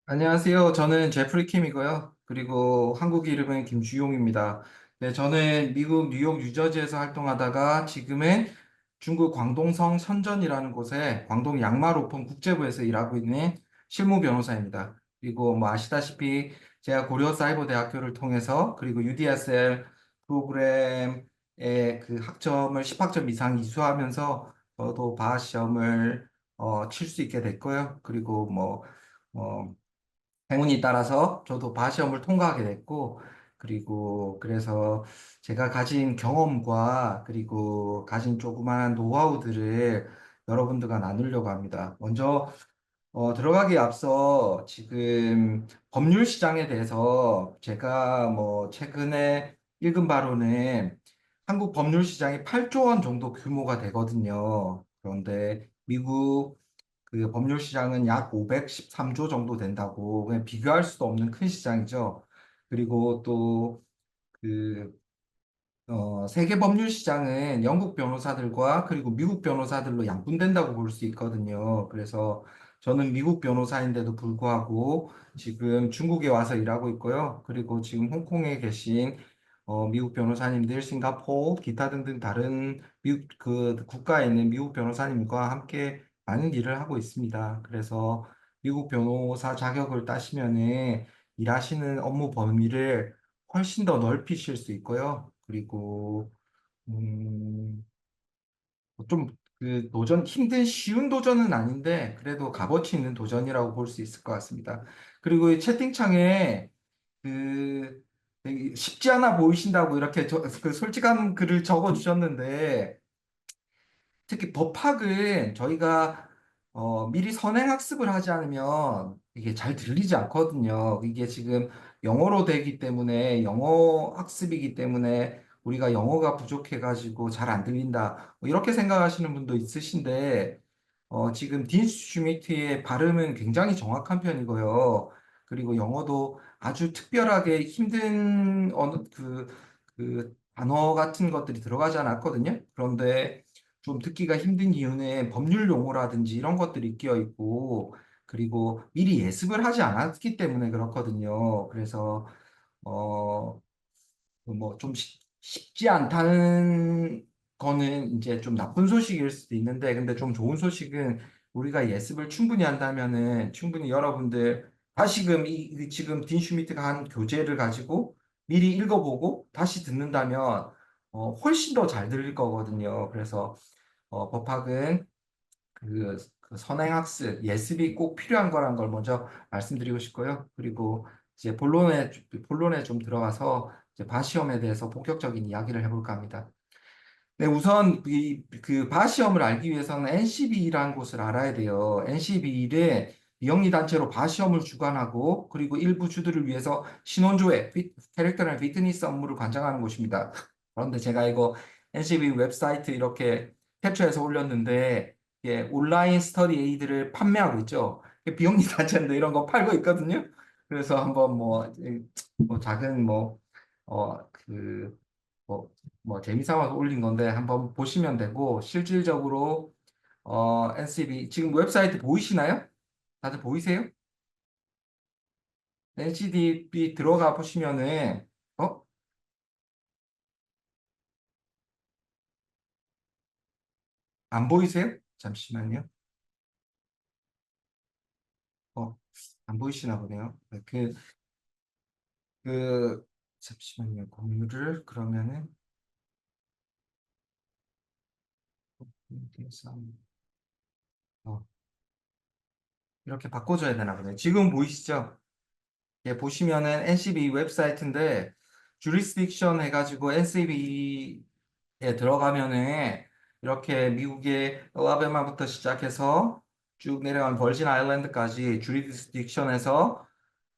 안녕하세요. 저는 제프리 킴이고요. 그리고 한국 이름은 김주용입니다. 네, 저는 미국 뉴욕 뉴저지에서 활동하다가 지금은 중국 광동성 선전이라는 곳에 광동 양마로펌 국제부에서 일하고 있는 실무 변호사입니다. 그리고 뭐 아시다시피 제가 고려사이버대학교를 통해서 그리고 UDSL 프로그램의 그 학점을 10학점 이상 이수하면서 저도 바하 시험을 칠 수 있게 됐고요. 그리고 어, 행운이 따라서 저도 바시험을 통과하게 됐고, 그리고 그래서 제가 가진 경험과 그리고 가진 조그마한 노하우들을 여러분들과 나누려고 합니다. 먼저 들어가기에 앞서 지금 법률 시장에 대해서 제가 뭐 최근에 읽은 바로는 한국 법률 시장이 8조 원 정도 규모가 되거든요. 그런데 미국 그 법률 시장은 약 513조 정도 된다고 그냥 비교할 수도 없는 큰 시장이죠. 그리고 또그 세계 법률 시장은 영국 변호사들과 그리고 미국 변호사들로 양분된다고 볼 수 있거든요. 그래서 저는 미국 변호사인데도 불구하고 지금 중국에 와서 일하고 있고요. 그리고 지금 홍콩에 계신 미국 변호사님들, 싱가포르, 기타 등등 다른 미국 그 국가에 있는 미국 변호사님과 함께 많은 일을 하고 있습니다. 그래서 미국 변호사 자격을 따시면은 일하시는 업무 범위를 훨씬 더 넓히실 수 있고요. 그리고 좀 그 도전 힘든 쉬운 도전은 아닌데 그래도 값어치 있는 도전이라고 볼 수 있을 것 같습니다. 그리고 이 채팅창에 그 되게 쉽지 않아 보이신다고 이렇게 그 솔직한 글을 적어 주셨는데 특히 법학은 저희가 미리 선행학습을 하지 않으면 이게 잘 들리지 않거든요. 이게 지금 영어로 되기 때문에 영어 학습이기 때문에 우리가 영어가 부족해가지고 잘 안 들린다. 뭐 이렇게 생각하시는 분도 있으신데 지금 딘 슈미트의 발음은 굉장히 정확한 편이고요. 그리고 영어도 아주 특별하게 힘든 그 단어 같은 것들이 들어가지 않았거든요. 그런데 좀 듣기가 힘든 이유는 법률 용어라든지 이런 것들이 끼어 있고, 그리고 미리 예습을 하지 않았기 때문에 그렇거든요. 그래서, 어, 뭐 좀 쉽지 않다는 거는 이제 좀 나쁜 소식일 수도 있는데, 근데 좀 좋은 소식은 우리가 예습을 충분히 한다면은 충분히 여러분들 다시금 지금 딘 슈미트가 한 교재를 가지고 미리 읽어보고 다시 듣는다면 훨씬 더 잘 들릴 거거든요. 그래서 법학은 그 선행학습, 예습이 꼭 필요한 거란 걸 먼저 말씀드리고 싶고요. 그리고 이제 본론에 좀 들어가서 이제 바시험에 대해서 본격적인 이야기를 해볼까 합니다. 네, 우선 그 바시험을 알기 위해서는 NCB라는 곳을 알아야 돼요. NCB는 비영리 단체로 바시험을 주관하고 그리고 일부 주들을 위해서 신원조회, 캐릭터랑 피트니스 업무를 관장하는 곳입니다. 그런데 제가 이거 NCB 웹사이트 이렇게 캡처해서 올렸는데 이게 온라인 스터디 에이드를 판매하고 있죠. 이게 비영리 단체인데 이런 거 팔고 있거든요. 그래서 한번 뭐 작은 뭐 재미삼아서 올린 건데 한번 보시면 되고 실질적으로 NCB 지금 웹사이트 보이시나요? 다들 보이세요? NCDB 들어가 보시면은 어? 안 보이세요? 잠시만요. 어, 안 보이시나 보네요. 네, 그 잠시만요. 공유를 그러면은 어, 이렇게 바꿔줘야 되나 보네요. 지금 보이시죠? 예, 보시면은 NCB 웹사이트인데 jurisdiction 해가지고 NCB에 들어가면은 이렇게 미국의 알라바마부터 시작해서 쭉 내려간 버진 아일랜드까지 jurisdiction에서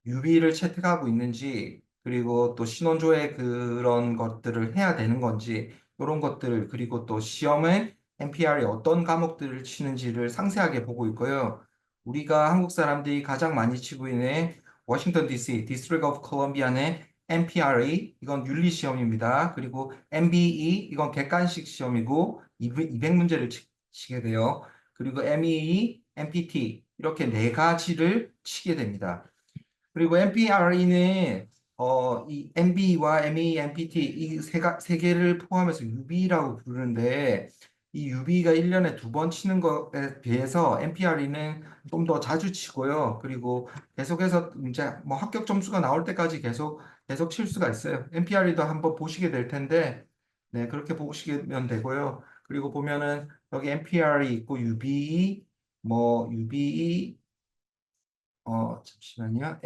유비를 채택하고 있는지, 그리고 또 신원조회 그런 것들을 해야 되는 건지, 이런 것들, 그리고 또 시험에 NPR이 어떤 과목들을 치는지를 상세하게 보고 있고요. 우리가 한국 사람들이 가장 많이 치고 있는 워싱턴 DC, District of Columbia의 NPRA, 이건 윤리 시험입니다. 그리고 MBE, 이건 객관식 시험이고 200문제를 치게 돼요. 그리고 MEE, MPT, 이렇게 네 가지를 치게 됩니다. 그리고 MPRE는 이 MB와 MA, MPT 세 개를 포함해서 UB라고 부르는데 이 UB가 1년에 두 번 치는 것에 비해서 MPRE는 좀 더 자주 치고요. 그리고 계속해서 이제 뭐 합격 점수가 나올 때까지 계속 칠 수가 있어요. MPRE도 한번 보시게 될 텐데 네, 그렇게 보시면 되고요. 그리고 보면은 여기 MPRE 있고 UBE 뭐 UBE 잠시만요.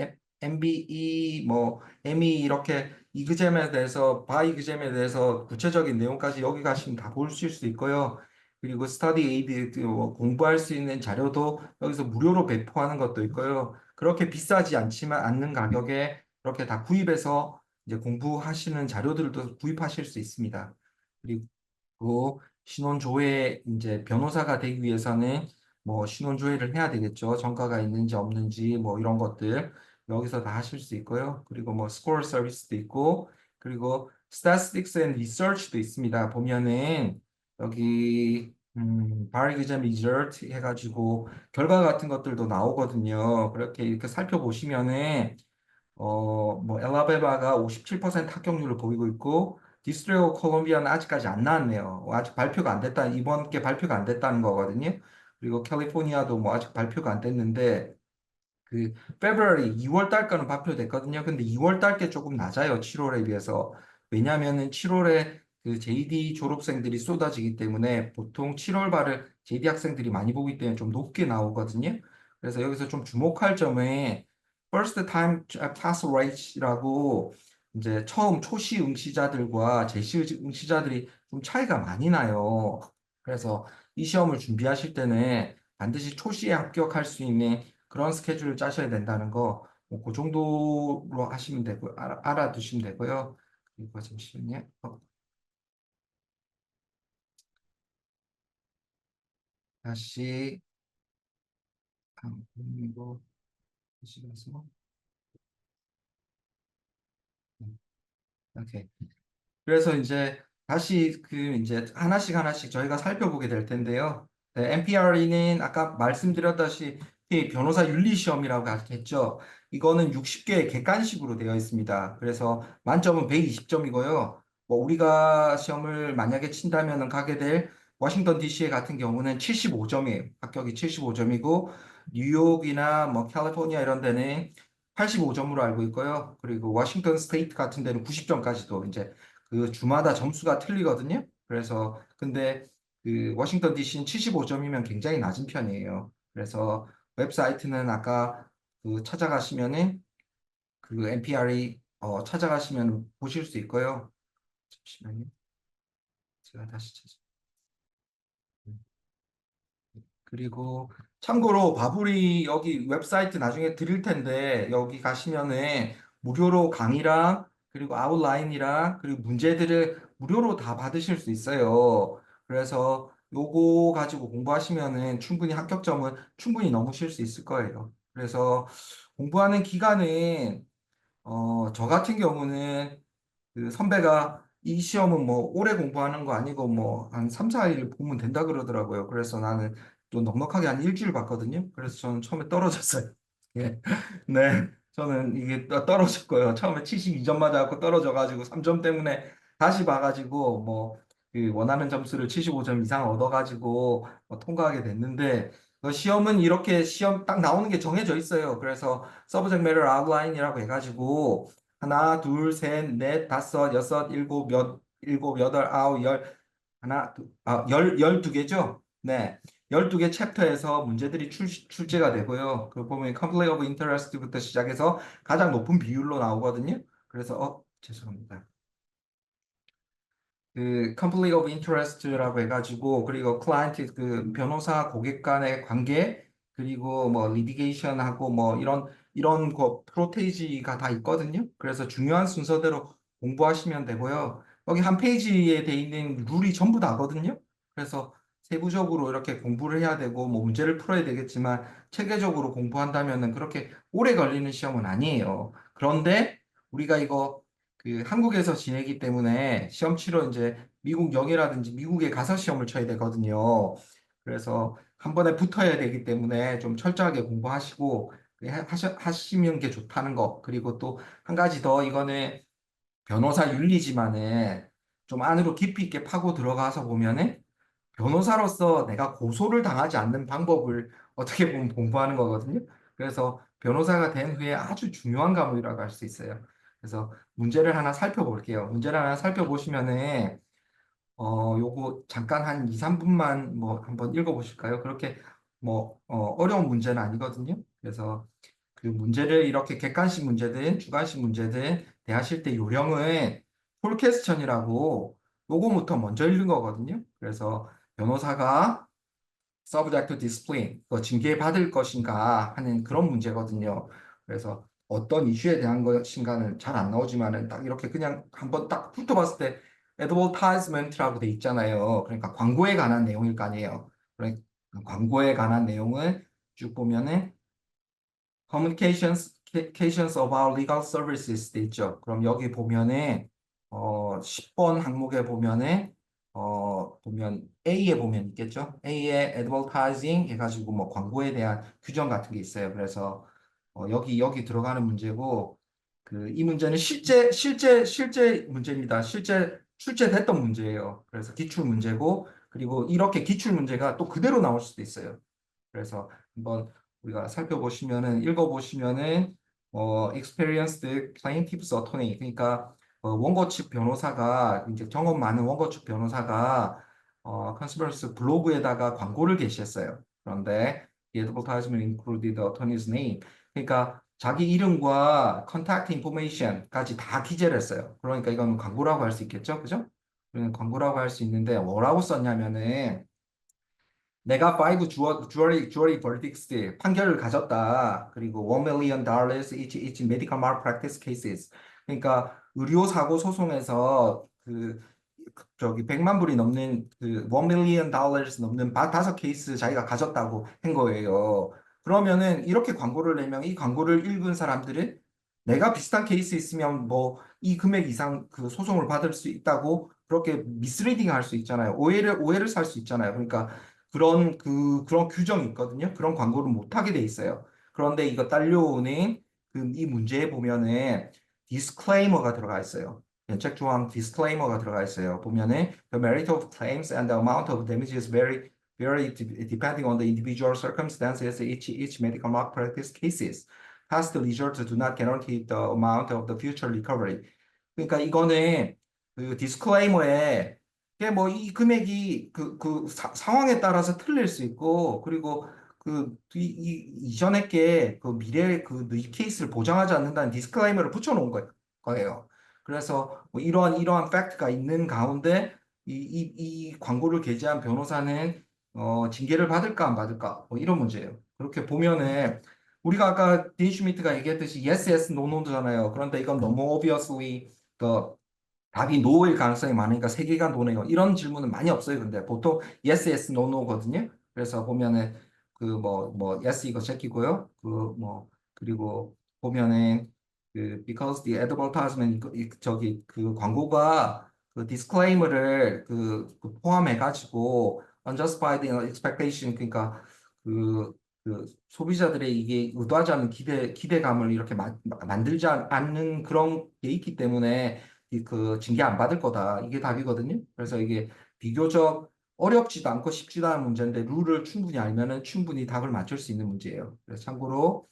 MBE, 뭐, ME 이렇게 이그잼에 대해서, 바이그잼에 대해서 구체적인 내용까지 여기 가시면 다 보실 수 있고요. 그리고 스터디 에이드, 공부할 수 있는 자료도 여기서 무료로 배포하는 것도 있고요. 그렇게 비싸지 않지만 않는 가격에 그렇게 다 구입해서 이제 공부하시는 자료들도 구입하실 수 있습니다. 그리고 신원조회 이제 변호사가 되기 위해서는 뭐 신원조회를 해야 되겠죠. 전과가 있는지 없는지 뭐 이런 것들 여기서 다 하실 수 있고요. 그리고 뭐 스코어 서비스도 있고 그리고 Statistics and Research도 있습니다. 보면은 여기 bar exam result 해가지고 결과 같은 것들도 나오거든요. 그렇게 이렇게 살펴보시면은 뭐 엘라베마가 57% 합격률을 보이고 있고 디스트리오 콜롬비아는 아직까지 안 나왔네요. 아직 발표가 안 됐다. 이번 게 발표가 안 됐다는 거거든요. 그리고 캘리포니아도 뭐 아직 발표가 안 됐는데 그 February 2월 달 거는 발표됐거든요. 근데 2월 달 게 조금 낮아요. 7월에 비해서. 왜냐하면은 7월에 그 JD 졸업생들이 쏟아지기 때문에 보통 7월 발을 JD 학생들이 많이 보기 때문에 좀 높게 나오거든요. 그래서 여기서 좀 주목할 점은 First Time Pass Rate라고 이제 처음 초시 응시자들과 재시 응시자들이 좀 차이가 많이 나요. 그래서 이 시험을 준비하실 때는 반드시 초시에 합격할 수 있는 그런 스케줄을 짜셔야 된다는 거, 뭐그 정도로 하시면 되고, 알아두시면 되고요. 그리고 잠시만요. 다시, 이거, 다시 가서, 오케이. 그래서 이제 다시 그 이제 하나씩 하나씩 저희가 살펴보게 될 텐데요. 네, MPRE는 아까 말씀드렸다시피 변호사 윤리 시험이라고 했죠. 이거는 60개의 객관식으로 되어 있습니다. 그래서 만점은 120점이고요. 뭐 우리가 시험을 만약에 친다면은 가게 될 워싱턴 DC 같은 경우는 75점이에요. 합격이 75점이고 뉴욕이나 뭐 캘리포니아 이런 데는 85점으로 알고 있고요. 그리고 워싱턴 스테이트 같은 데는 90점까지도 이제 그 주마다 점수가 틀리거든요. 그래서 근데 그 워싱턴 DC는 75점이면 굉장히 낮은 편이에요. 그래서 웹사이트는 아까 그 찾아가시면은 그 NPR이 찾아가시면 보실 수 있고요. 잠시만요. 제가 다시 찾아. 그리고 참고로 바불이 여기 웹사이트 나중에 드릴 텐데 여기 가시면은 무료로 강의랑 그리고 아웃라인이랑 그리고 문제들을 무료로 다 받으실 수 있어요. 그래서 요거 가지고 공부하시면은 충분히 합격점은 충분히 넘으실 수 있을 거예요. 그래서 공부하는 기간은 저 같은 경우는 그 선배가 이 시험은 뭐 오래 공부하는 거 아니고 뭐 한 3, 4일 보면 된다 그러더라고요. 그래서 나는 좀 넉넉하게 한 일주일 봤거든요. 그래서 저는 처음에 떨어졌어요. 예. 네. 저는 이게 떨어졌고요. 처음에 72점 맞아갖고 떨어져가지고 3점 때문에 다시 봐가지고 뭐그 원하는 점수를 75점 이상 얻어가지고 통과하게 됐는데 시험은 이렇게 시험 딱 나오는 게 정해져 있어요. 그래서 서브젝트 매터 아웃라인이라고 해가지고 하나, 둘, 셋, 넷, 다섯, 여섯, 일곱, 여덟, 아홉, 열두 개죠? 네. 12개 챕터에서 문제들이 출제가 되고요. 그 보면 conflict of interest부터 시작해서 가장 높은 비율로 나오거든요. 그래서, 죄송합니다. 그 conflict of interest라고 해가지고 그리고 클라이언트 그 변호사 고객 간의 관계 그리고 뭐 리티게이션하고 뭐 이런 거 프로테이지가 다 있거든요. 그래서 중요한 순서대로 공부하시면 되고요. 여기 한 페이지에 돼 있는 룰이 전부 다거든요. 그래서 세부적으로 이렇게 공부를 해야 되고 뭐 문제를 풀어야 되겠지만 체계적으로 공부한다면은 그렇게 오래 걸리는 시험은 아니에요. 그런데 우리가 이거 그 한국에서 지내기 때문에 시험 치러 이제 미국 영예라든지 미국에 가서 시험을 쳐야 되거든요. 그래서 한 번에 붙어야 되기 때문에 좀 철저하게 공부하시고 하시면 게 좋다는 거. 그리고 또 한 가지 더 이거는 변호사 윤리지만은 좀 안으로 깊이 있게 파고 들어가서 보면은 변호사로서 내가 고소를 당하지 않는 방법을 어떻게 보면 공부하는 거거든요. 그래서 변호사가 된 후에 아주 중요한 과목이라고 할 수 있어요. 그래서 문제를 하나 살펴볼게요. 문제를 하나 살펴보시면은 요거 잠깐 한 2, 3분만 뭐 한번 읽어보실까요? 그렇게 뭐 어려운 문제는 아니거든요. 그래서 그 문제를 이렇게 객관식 문제든 주관식 문제든 대하실 때 요령은 폴 퀘스천이라고 요거부터 먼저 읽는 거거든요. 그래서 변호사가 subject to discipline, 징계받을 것인가 하는 그런 문제거든요. 그래서 어떤 이슈에 대한 것인가는 잘 안 나오지만은 딱 이렇게 그냥 한번 딱 훑어봤을 때 advertisement라고 돼 있잖아요. 그러니까 광고에 관한 내용일 거 아니에요. 그러니까 광고에 관한 내용을 쭉 보면은 communications about legal services 돼 있죠. 그럼 여기 보면은 10번 항목에 보면은 보면 A에 보면 있겠죠. A에 advertising 해가지고 뭐 광고에 대한 규정 같은 게 있어요. 그래서 여기 들어가는 문제고 그 이 문제는 실제 문제입니다. 실제 출제됐던 문제예요. 그래서 기출 문제고 그리고 이렇게 기출 문제가 또 그대로 나올 수도 있어요. 그래서 한번 우리가 살펴보시면은 읽어보시면은 experienced plaintiff's attorney 그러니까 원고 측 변호사가 이제 경험 많은 원고 측 변호사가 컨스퍼런스 블로그에다가 광고를 게시했어요. 그런데 the advertisement included the attorney's name 그러니까 자기 이름과 contact information까지 다 기재를 했어요. 그러니까 이건 광고라고 할 수 있겠죠, 그죠? 광고라고 할 수 있는데 뭐라고 썼냐면은 내가 5 주어리 verdicts 판결을 가졌다. 그리고 $1 million each medical malpractice cases. 그러니까 의료 사고 소송에서 저기 100만 불이 넘는 그 $1 million 넘는 다섯 케이스 자기가 가졌다고 한 거예요. 그러면은 이렇게 광고를 내면 이 광고를 읽은 사람들은 내가 비슷한 케이스 있으면 뭐 이 금액 이상 그 소송을 받을 수 있다고 그렇게 미스리딩 할 수 있잖아요. 오해를 살 수 있잖아요. 그러니까 그런 규정이 있거든요. 그런 광고를 못 하게 돼 있어요. 그런데 이거 딸려오는 이 문제에 보면은 디스클레이머가 들어가 있어요. 연책 조항 디스클레이머가 들어가 있어요. 보면은 the merit of claims and the amount of damages vary depending on the individual circumstances each medical malpractice cases. Past results do not guarantee the amount of the future recovery. 그러니까 이거는 그 디스클레이머에 이게 뭐 이 금액이 상황에 따라서 틀릴 수 있고 그리고 이전에 게그 미래 이 케이스를 보장하지 않는다는 디스클레이머를 붙여놓은 거예요. 그래서 뭐 이러한 팩트가 있는 가운데 이 광고를 게재한 변호사는 징계를 받을까 안 받을까 뭐 이런 문제예요. 그렇게 보면은 우리가 아까 딘 슈미트가 얘기했듯이 yes, yes, no, no잖아요. 그런데 이건 너무 obviously 그 답이 노일 가능성이 많으니까 세 개가 노네요. 이런 질문은 많이 없어요. 근데 보통 yes, yes, no, no거든요. 그래서 보면은 yes 이거 제끼고요. 그리고 보면은 because the advertisement 저기 그 광고가 그 disclaimer를 포함해 가지고 unjustified expectation 그러니까 소비자들의 이게 의도하지 않는 기대감을 이렇게 만들지 않는 그런 게 있기 때문에 징계 안 받을 거다. 이게 답이거든요. 그래서 이게 비교적 어렵지도 않고 쉽지도 않은 문제인데 룰을 충분히 알면은 충분히 답을 맞출 수 있는 문제예요. 그래서 참고로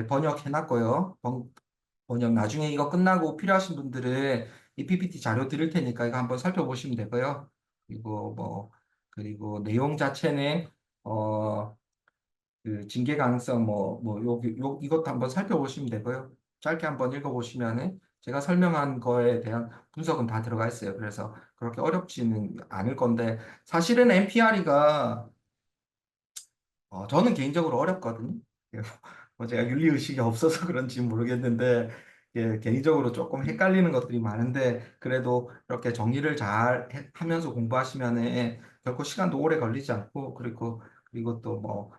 번역해놨고요. 번역 나중에 이거 끝나고 필요하신 분들은 이 PPT 자료 드릴 테니까 이거 한번 살펴보시면 되고요. 그리고 내용 자체는 어, 징계 가능성 이것도 한번 살펴보시면 되고요. 짧게 한번 읽어보시면은 제가 설명한 거에 대한 분석은 다 들어가 있어요. 그래서 그렇게 어렵지는 않을 건데 사실은 NPR이가 저는 개인적으로 어렵거든요. 제가 윤리의식이 없어서 그런지 모르겠는데 개인적으로 조금 헷갈리는 것들이 많은데 그래도 이렇게 정리를 잘 하면서 공부하시면은 결코 시간도 오래 걸리지 않고 그리고 또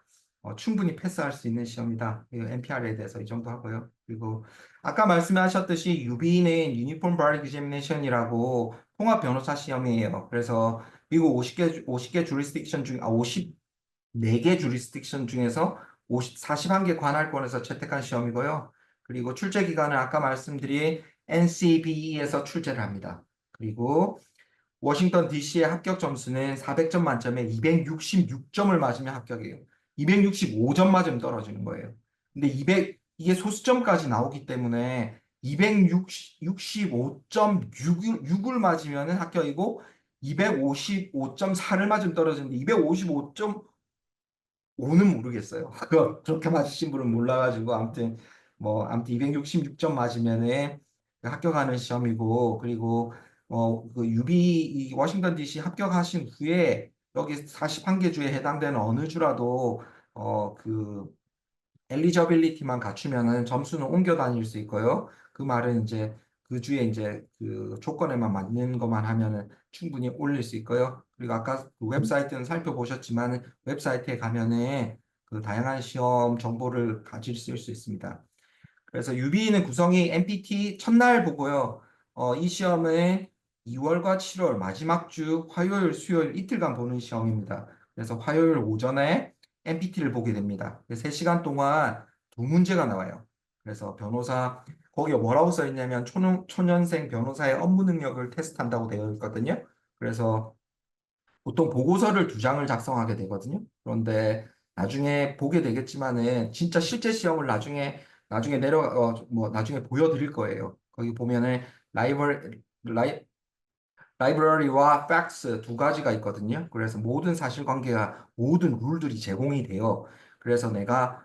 충분히 패스할 수 있는 시험이다. NPR에 대해서 이 정도 하고요. 그리고 아까 말씀하셨듯이 UB는 유니폼 bar examination이라고 통합 변호사 시험이에요. 그래서 미국 50개 주리스딕션 중 54개 주리스딕션 중에서 41개 관할권에서 채택한 시험이고요. 그리고 출제 기간은 아까 말씀드린 NCBE에서 출제를 합니다. 그리고 워싱턴 DC의 합격 점수는 400점 만점에 266점을 맞으면 합격이에요. 265점 맞으면 떨어지는 거예요. 근데 이게 소수점까지 나오기 때문에 265.6을 맞으면 합격이고 255.4를 맞으면 떨어지는데 255.5는 모르겠어요. 그렇게 맞으신 분은 몰라가지고 아무튼 266점 맞으면은 합격하는 시험이고 그리고 그 이 워싱턴 DC 합격하신 후에 여기 41개 주에 해당되는 어느 주라도 그 엘리저빌리티만 갖추면은 점수는 옮겨 다닐 수 있고요. 그 말은 이제 그 주에 이제 그 조건에만 맞는 것만 하면은 충분히 올릴 수 있고요. 그리고 아까 그 웹사이트는 살펴보셨지만 웹사이트에 가면은 그 다양한 시험 정보를 가질 수 있습니다. 그래서 UB는 구성이 MPT 첫날 보고요. 이 시험은 2월과 7월 마지막 주 화요일, 수요일 이틀간 보는 시험입니다. 그래서 화요일 오전에 MPT를 보게 됩니다. 3시간 동안 두 문제가 나와요. 그래서 거기에 뭐라고 써 있냐면 초년생 변호사의 업무 능력을 테스트한다고 되어 있거든요. 그래서 보통 보고서를 2장을 작성하게 되거든요. 그런데 나중에 보게 되겠지만은 진짜 실제 시험을 나중에 보여드릴 거예요. 거기 보면은 라이, 라이브러리와 팩스 두 가지가 있거든요. 그래서 모든 사실관계가 모든 룰들이 제공이 돼요. 그래서 내가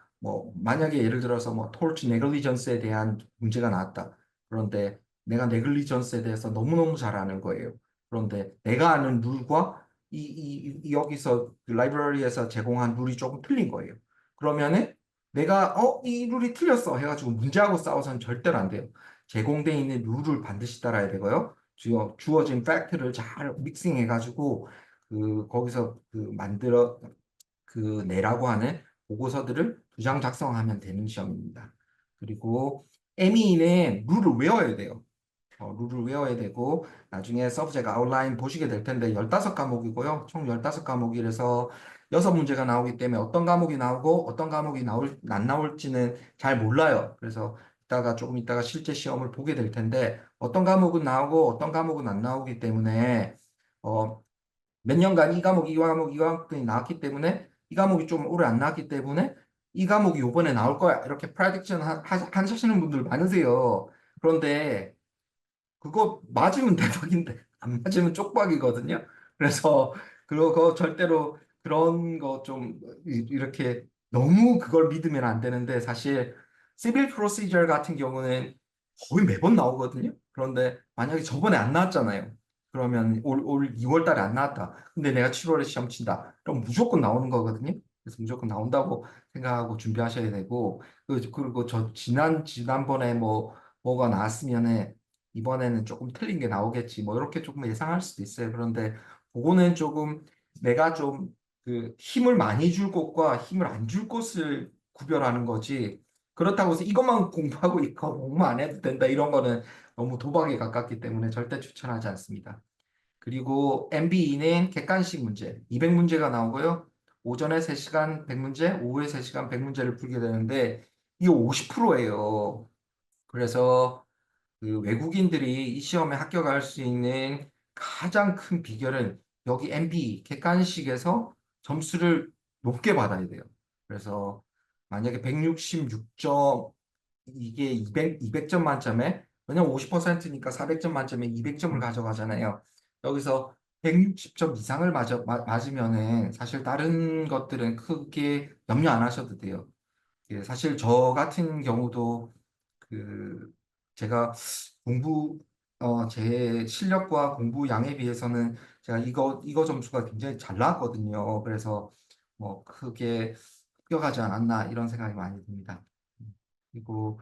만약에 예를 들어서 토르치 네글리전스에 대한 문제가 나왔다. 그런데 내가 네글리전스에 대해서 너무너무 잘 아는 거예요. 그런데 내가 아는 룰과 여기서 그 라이브러리에서 제공한 룰이 조금 틀린 거예요. 그러면은 내가 이 룰이 틀렸어 해가지고 문제하고 싸워서는 절대로 안 돼요. 제공돼 있는 룰을 반드시 따라야 되고요. 주어진 팩트를 잘 믹싱해가지고 거기서 내라고 하는 보고서들을 2장 작성하면 되는 시험입니다. 그리고 ME는 룰을 외워야 돼요. 룰을 외워야 되고 나중에 서브젝트 아웃라인 보시게 될 텐데 15과목이고요. 총 15과목이라서 6문제가 나오기 때문에 어떤 과목이 나오고 어떤 과목이 안 나올지는 잘 몰라요. 그래서 조금 이따가 실제 시험을 보게 될 텐데 어떤 과목은 나오고 어떤 과목은 안 나오기 때문에 어, 몇 년간 이 과목이 나왔기 때문에 이 과목이 좀 오래 안 나왔기 때문에 이 과목이 요번에 나올 거야. 이렇게 프레딕션 하시는 분들 많으세요. 그런데 그거 맞으면 대박인데 안 맞으면 쪽박이거든요. 그래서 그거 절대로 그런 거 좀 이렇게 너무 그걸 믿으면 안 되는데 사실 시빌 프로시저 같은 경우는 거의 매번 나오거든요. 그런데 만약에 저번에 안 나왔잖아요. 그러면 올 2월 달에 안 나왔다. 근데 내가 7월에 시험 친다. 그럼 무조건 나오는 거거든요. 그래서 무조건 나온다고 생각하고 준비하셔야 되고 그리고 지난번에 뭐가 나왔으면은 이번에는 조금 틀린 게 나오겠지. 이렇게 조금 예상할 수도 있어요. 그런데 그거는 조금 내가 좀 그 힘을 많이 줄 곳과 힘을 안 줄 곳을 구별하는 거지. 그렇다고 해서 이것만 공부하고 있고 공부 안 해도 된다. 이런 거는 너무 도박에 가깝기 때문에 절대 추천하지 않습니다. 그리고 MBE는 객관식 문제 200문제가 나오고요. 오전에 3시간 100문제, 오후에 3시간 100문제를 풀게 되는데 이게 50%예요. 그래서 그 외국인들이 이 시험에 합격할 수 있는 가장 큰 비결은 여기 MB 객관식에서 점수를 높게 받아야 돼요. 그래서 만약에 166점 이게 200점 만점에 왜냐면 50%니까 400점 만점에 200점을 가져가잖아요. 여기서 160점 이상을 맞으면은 사실 다른 것들은 크게 염려 안 하셔도 돼요. 사실 저 같은 경우도 그 제가 제 실력과 공부 양에 비해서는 제가 이거 점수가 굉장히 잘 나왔거든요. 그래서 크게 합격하지 않았나 이런 생각이 많이 듭니다. 그리고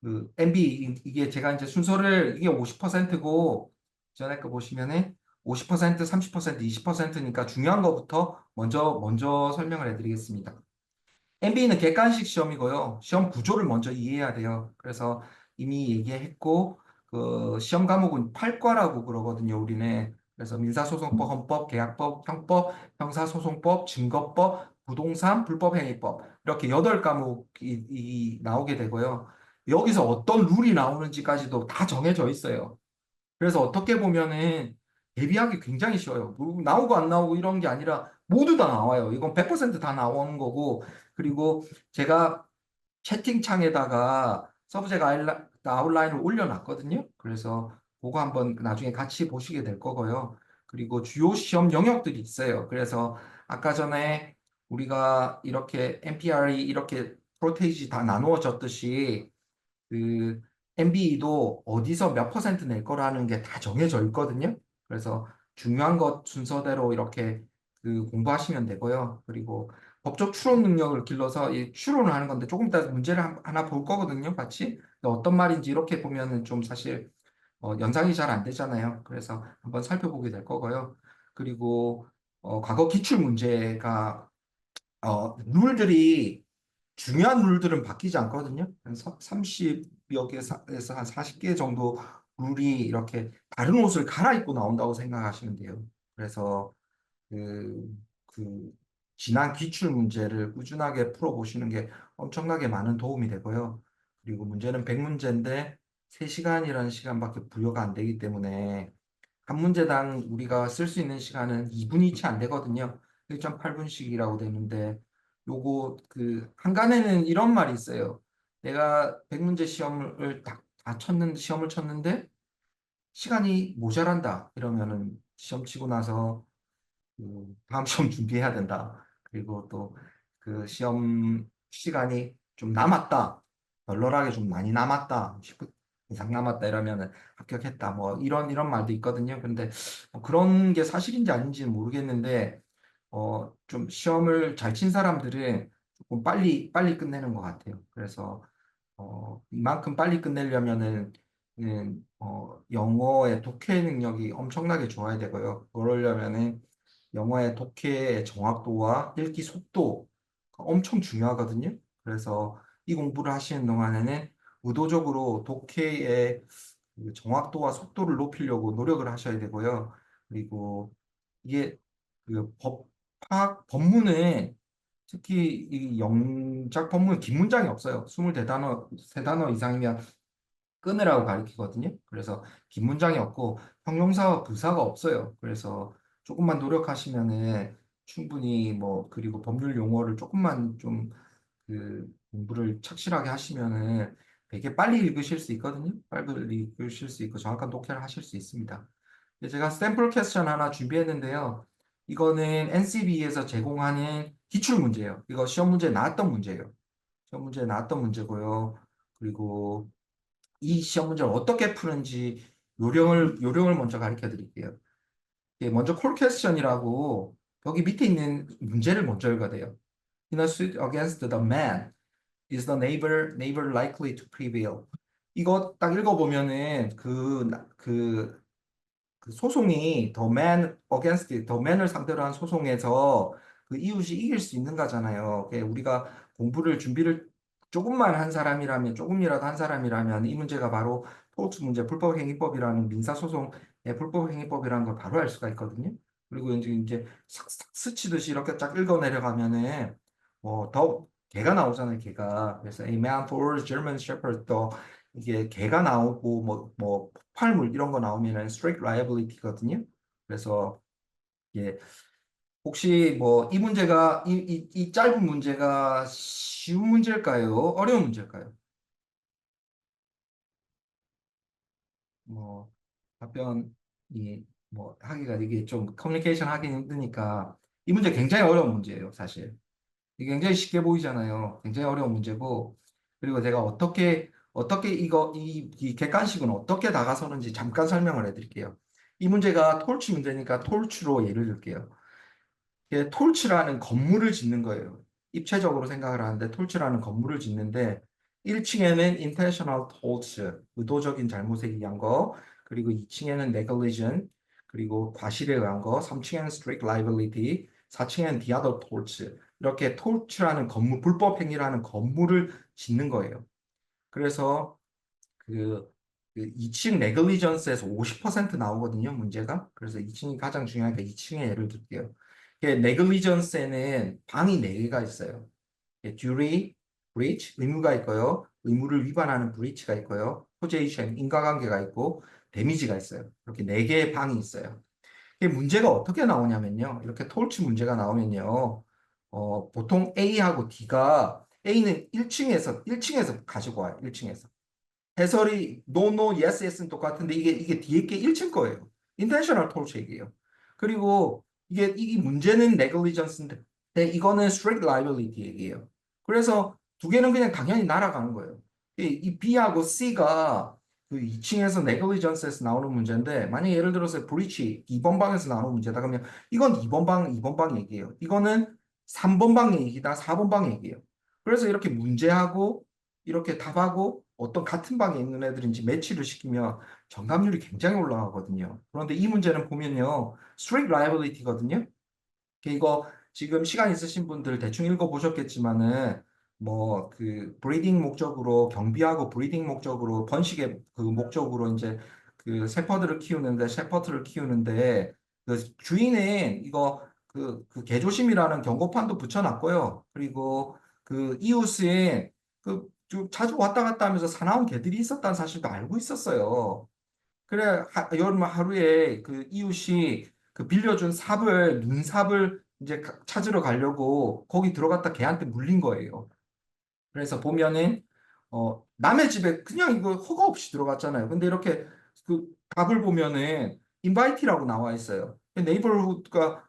그 MB 이게 제가 이제 순서를 이게 50%고 전에 거 보시면은 50%, 30%, 20%니까 중요한 거부터 먼저 설명을 해드리겠습니다. MB는 객관식 시험이고요. 시험 구조를 먼저 이해해야 돼요. 그래서 이미 얘기했고, 그 시험 과목은 8과라고 그러거든요, 우리는. 그래서 민사소송법, 헌법, 계약법, 형법, 형사소송법, 증거법, 부동산, 불법행위법 이렇게 8과목이 나오게 되고요. 여기서 어떤 룰이 나오는지까지도 다 정해져 있어요. 그래서 어떻게 보면은 대비하기 굉장히 쉬워요. 뭐 나오고 안 나오고 이런 게 아니라 모두 다 나와요. 이건 100%다 나오는 거고, 그리고 제가 채팅창에다가 서브젝트 아웃라인을 올려놨거든요. 그래서 그거 한번 나중에 같이 보시게 될 거고요. 그리고 주요 시험 영역들이 있어요. 그래서 아까 전에 우리가 이렇게 NPR이 이렇게 프로테이지 다 나누어졌듯이 그 MBE도 어디서 몇 퍼센트 낼 거라는 게 다 정해져 있거든요. 그래서 중요한 것 순서대로 이렇게 공부하시면 되고요. 그리고 법적 추론 능력을 길러서 이 추론을 하는 건데 조금 이따 문제를 하나 볼 거거든요. 같이. 근데 어떤 말인지 이렇게 보면은 좀 사실 연상이 잘 안 되잖아요. 그래서 한번 살펴보게 될 거고요. 그리고 과거 기출 문제가 룰들이 중요한 룰들은 바뀌지 않거든요. 한 30여 개에서 한 40개 정도 룰이 이렇게 다른 옷을 갈아입고 나온다고 생각하시면 돼요. 그래서 그, 그 지난 기출 문제를 꾸준하게 풀어보시는 게 엄청나게 많은 도움이 되고요. 그리고 문제는 100문제인데 3시간이라는 시간밖에 부여가 안 되기 때문에 한 문제당 우리가 쓸 수 있는 시간은 2분이 채 안 되거든요. 1.8분씩이라고 되는데 요거 한간에는 이런 말이 있어요. 내가 100문제 시험을 다 쳤는데 시험을 쳤는데 시간이 모자란다. 이러면은 시험 치고 나서 다음 시험 준비해야 된다. 그리고 또 시험 시간이 좀 남았다. 널널하게 좀 많이 남았다. 10분 이상 남았다 이러면은 합격했다. 뭐 이런 말도 있거든요. 근데 그런 게 사실인지 아닌지는 모르겠는데 좀 시험을 잘 친 사람들은 조금 빨리 빨리 끝내는 것 같아요. 그래서 이만큼 빨리 끝내려면은 영어의 독해 능력이 엄청나게 좋아야 되고요. 그러려면은 영어의 독해의 정확도와 읽기 속도가 엄청 중요하거든요. 그래서 이 공부를 하시는 동안에는 의도적으로 독해의 정확도와 속도를 높이려고 노력을 하셔야 되고요. 그리고 이게 법문은 특히 이 영작 법문 긴 문장이 없어요. 24단어, 3단어 이상이면 끊으라고 가리키거든요. 그래서 긴 문장이 없고 형용사와 부사가 없어요. 그래서 조금만 노력하시면은 충분히 뭐 그리고 법률 용어를 조금만 좀 공부를 착실하게 하시면은 되게 빨리 읽으실 수 있거든요. 빨리 읽으실 수 있고 정확한 독해를 하실 수 있습니다. 제가 샘플 퀘스천 하나 준비했는데요. 이거는 NCB에서 제공하는 기출 문제예요. 이거 시험 문제에 나왔던 문제예요. 시험 문제에 나왔던 문제고요. 그리고 이 시험 문제를 어떻게 푸는지 요령을 먼저 가르쳐 드릴게요. 예, 먼저 콜 퀘스천이라고 여기 밑에 있는 문제를 먼저 읽어야 돼요. In a suit against the man, is the neighbor likely to prevail? 이거 딱 읽어보면은 그 소송이 더 맨 어게인스트 더 맨을 상대로 한 소송에서 그 이웃이 이길 수 있는 거잖아요. 우리가 공부를 준비를 조금만 한 사람이라면 조금이라도 한 사람이라면 이 문제가 바로 토트 문제 불법행위법이라는 민사소송의 불법행위법이라는 걸 바로 알 수가 있거든요. 그리고 이제 싹싹 스치듯이 이렇게 쫙 읽어 내려가면은 더 개가 나오잖아요. 개가. 그래서 A man for German Shepherd 이게 개가 나오고 뭐 폭발물 이런 거 나오면은 straight liability거든요. 그래서 이게 혹시 뭐 이 문제가 이 짧은 문제가 쉬운 문제일까요? 어려운 문제일까요? 뭐 답변이 뭐 하기가 이게 좀 커뮤니케이션 하기 힘드니까 이 문제 굉장히 어려운 문제예요, 사실. 이게 굉장히 쉽게 보이잖아요. 굉장히 어려운 문제고, 그리고 제가 어떻게 이 객관식은 어떻게 다가서는지 잠깐 설명을 해드릴게요. 이 문제가 톨치 문제니까 톨치로 예를 들게요. 이게 톨치라는 건물을 짓는 거예요. 입체적으로 생각을 하는데 톨치라는 건물을 짓는데 1층에는 intentional torts, 의도적인 잘못에 의한 거, 그리고 2층에는 negligence, 그리고 과실에 의한 거, 3층에는 strict liability, 4층에는 the other torts. 이렇게 torts라는 건물, 불법 행위라는 건물을 짓는 거예요. 그래서 그, 그 2층 negligence에서 50% 나오거든요, 문제가. 그래서 2층이 가장 중요하니까 2층의 예를 들게요. 네글리전스에는 방이 네개가 있어요. duty, breach, 의무가 있고요. 의무를 위반하는 breach가 있고요. causation, 인과관계가 있고, 데미지가 있어요. 이렇게 네 개의 방이 있어요. 이게 문제가 어떻게 나오냐면요. 이렇게 톨치 문제가 나오면요. 보통 A하고 D가 A는 1층에서 가지고 와요. 1층에서. 해설이 no, no, yes, yes는 똑같은데 이게 뒤에 게 1층 거예요. intentional torture이에요. 그리고 이 문제는 negligence인데 이거는 strict liability 얘기예요. 그래서 두 개는 그냥 당연히 날아가는 거예요. 이 B하고 C가 그 2층에서 negligence에서 나오는 문제인데 만약에 예를 들어서 breach 2번 방에서 나오는 문제다 그러면 이건 2번 방 얘기예요. 이거는 3번 방 얘기다 4번 방 얘기예요. 그래서 이렇게 문제하고 이렇게 답하고 어떤 같은 방에 있는 애들인지 매치를 시키면 정답률이 굉장히 올라가거든요. 그런데 이 문제는 보면요. strict liability거든요. 이거 지금 시간 있으신 분들 대충 읽어보셨겠지만은 뭐 그 브리딩 목적으로 경비하고 브리딩 목적으로 번식의 그 목적으로 이제 그 셰퍼드를 키우는데 그 주인은 이거 그 개조심이라는 경고판도 붙여놨고요. 그리고 그 이웃은 좀 자주 왔다 갔다 하면서 사나운 개들이 있었다는 사실도 알고 있었어요. 그래, 여름 하루에 그 이웃이 그 빌려준 눈삽을 이제 찾으러 가려고 거기 들어갔다 걔한테 물린 거예요. 그래서 보면은 남의 집에 그냥 이거 허가 없이 들어갔잖아요. 근데 이렇게 그 답을 보면은 인바이티라고 나와 있어요. 네이버हु드가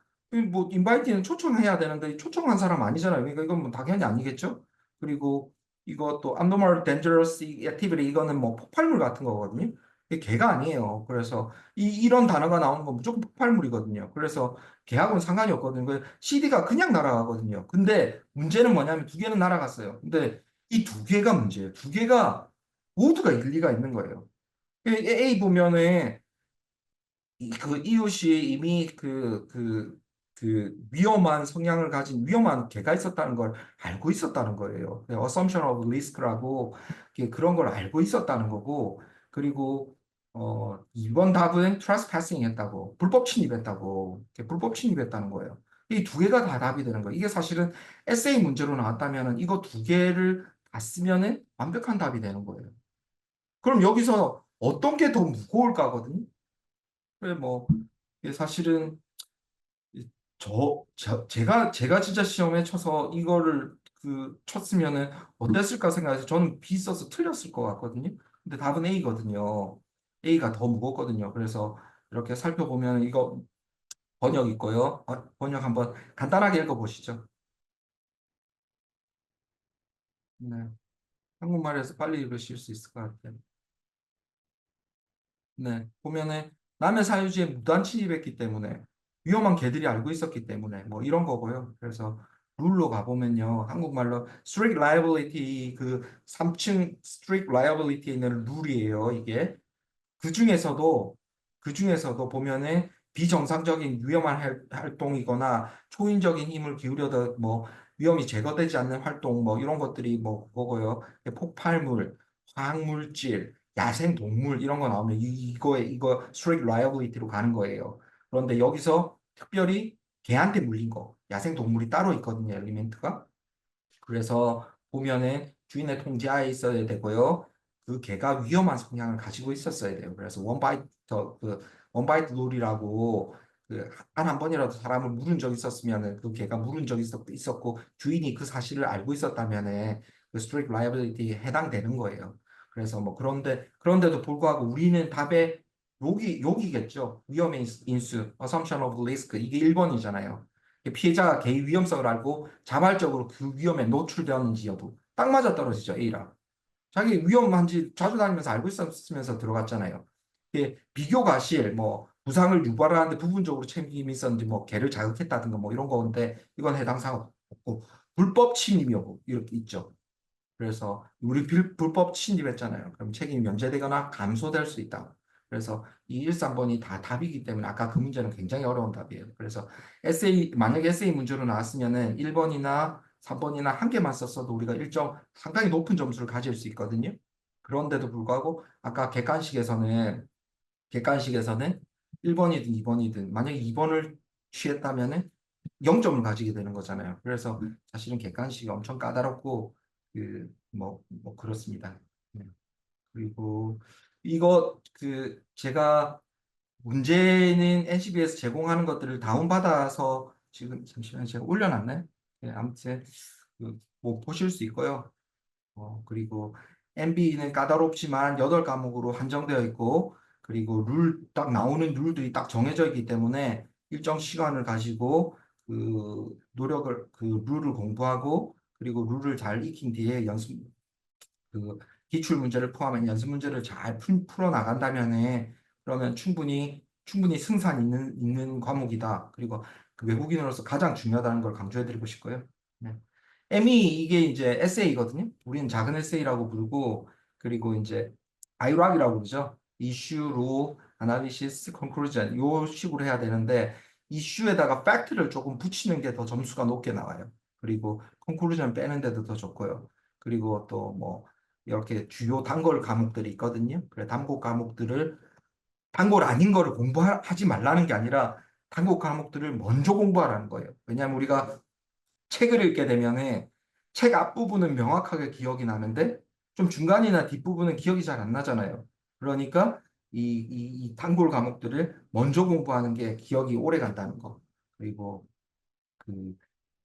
뭐 인바이티는 초청해야 되는데 초청한 사람 아니잖아요. 그러니까 이건 뭐 당연히 아니겠죠. 그리고 이것도 abnormal dangerous activity 이거는 뭐 폭발물 같은 거거든요. 이게 개가 아니에요. 그래서 이런 단어가 나오는 건 무조건 폭발물이거든요. 그래서 걔하고는 상관이 없거든요. CD가 그냥 날아가거든요. 근데 문제는 뭐냐면 두 개는 날아갔어요. 근데 이 두 개가 문제예요. 두 개가 모두가 일리가 있는 거예요. A 보면은 그 이웃이 이미 그 위험한 성향을 가진 위험한 개가 있었다는 걸 알고 있었다는 거예요. assumption of risk라고 그런 걸 알고 있었다는 거고, 그리고 이번 답은 trespassing 했다고, 불법 침입했다고, 불법 침입했다는 거예요. 이 두 개가 다 답이 되는 거예요. 이게 사실은 에세이 문제로 나왔다면은 이거 두 개를 다 쓰면은 완벽한 답이 되는 거예요. 그럼 여기서 어떤 게 더 무거울까거든요. 그래 뭐 이게 사실은 제가 진짜 시험에 쳐서 이거를 쳤으면은 어땠을까 생각해서 저는 B 써서 틀렸을 것 같거든요. 근데 답은 A거든요. A가 더 무겁거든요. 그래서 이렇게 살펴보면 이거 번역 있고요. 번역 한번 간단하게 읽어보시죠. 네. 한국말에서 빨리 읽으실 수 있을 것 같아요. 네, 보면은 남의 사유지에 무단 침입했기 때문에 위험한 개들이 알고 있었기 때문에 뭐 이런 거고요. 그래서 룰로 가보면요. 한국말로 strict liability 그 3층 strict liability에 있는 룰이에요. 이게 그 중에서도 보면은 비정상적인 위험한 활동이거나 초인적인 힘을 기울여도 뭐 위험이 제거되지 않는 활동 뭐 이런 것들이 뭐 그거고요. 폭발물, 화학물질, 야생 동물 이런 거 나오면 이거 strict liability로 가는 거예요. 그런데 여기서 특별히 개한테 물린 거, 야생 동물이 따로 있거든요, 엘리멘트가. 그래서 보면은 주인의 통제하에 있어야 되고요. 그 개가 위험한 성향을 가지고 있었어야 돼요. 그래서 원바이트 룰이라고 단 한 번이라도 사람을 물은 적 있었으면은 그 개가 물은 적 있었고 주인이 그 사실을 알고 있었다면은 그 스트릭트 라이abili티에 해당되는 거예요. 그래서 뭐 그런데도 불구하고 우리는 답에 여기겠죠. 위험의 인수, assumption of risk 이게 1번이잖아요. 피해자가 개의 위험성을 알고 자발적으로 그 위험에 노출되었는지 여부. 딱 맞아 떨어지죠, A랑. 자기 위험한지 자주 다니면서 알고 있었으면서 들어갔잖아요. 비교 과실, 뭐 부상을 유발하는데 부분적으로 책임이 있었는지 뭐 개를 자극했다든가 뭐 이런 건데 이건 해당 사항 없고 불법 침입 여부 이렇게 있죠. 그래서 우리 불법 침입했잖아요. 그럼 책임이 면제되거나 감소될 수 있다. 그래서 이 1, 3번이 다 답이기 때문에 아까 그 문제는 굉장히 어려운 답이에요. 그래서 만약에 에세이 문제로 나왔으면은 1번이나 3번이나 한 개만 썼어도 우리가 일정 상당히 높은 점수를 가질 수 있거든요. 그런데도 불구하고 아까 객관식에서는 1번이든 2번이든 만약에 2번을 취했다면은 0점을 가지게 되는 거잖아요. 그래서 사실은 객관식이 엄청 까다롭고 뭐 그렇습니다. 네. 그리고 이거 제가 문제는 NCB에서 제공하는 것들을 다운받아서 지금 잠시만 제가 올려놨나요? 네, 아무튼 뭐 보실 수 있고요. 그리고 MB는 까다롭지만 8과목으로 한정되어 있고, 그리고 딱 나오는 룰들이 딱 정해져 있기 때문에 일정 시간을 가지고 룰을 공부하고, 그리고 룰을 잘 익힌 뒤에 그 기출 문제를 포함한 연습 문제를 잘 풀어 나간다면은, 그러면 충분히 승산 있는 과목이다. 그리고 그 외국인으로서 가장 중요하다는 걸 강조해드리고 싶고요. 네. M이 이게 이제 에세이거든요. 우리는 작은 에세이라고 부르고, 그리고 이제 아이락이라고 그러죠. 이슈, 로, 아나리시스, 컨클루전 요 식으로 해야 되는데, 이슈에다가 팩트를 조금 붙이는 게 더 점수가 높게 나와요. 그리고 컨클루전 빼는 데도 더 좋고요. 그리고 또 뭐 이렇게 주요 단골 과목들이 있거든요. 그래 단골 과목들을 단골 아닌 거를 공부하지 말라는 게 아니라 단골 과목들을 먼저 공부하라는 거예요. 왜냐하면 우리가 책을 읽게 되면은 책 앞부분은 명확하게 기억이 나는데 좀 중간이나 뒷부분은 기억이 잘 안 나잖아요. 그러니까 이 단골 과목들을 먼저 공부하는 게 기억이 오래 간다는 거. 그리고 그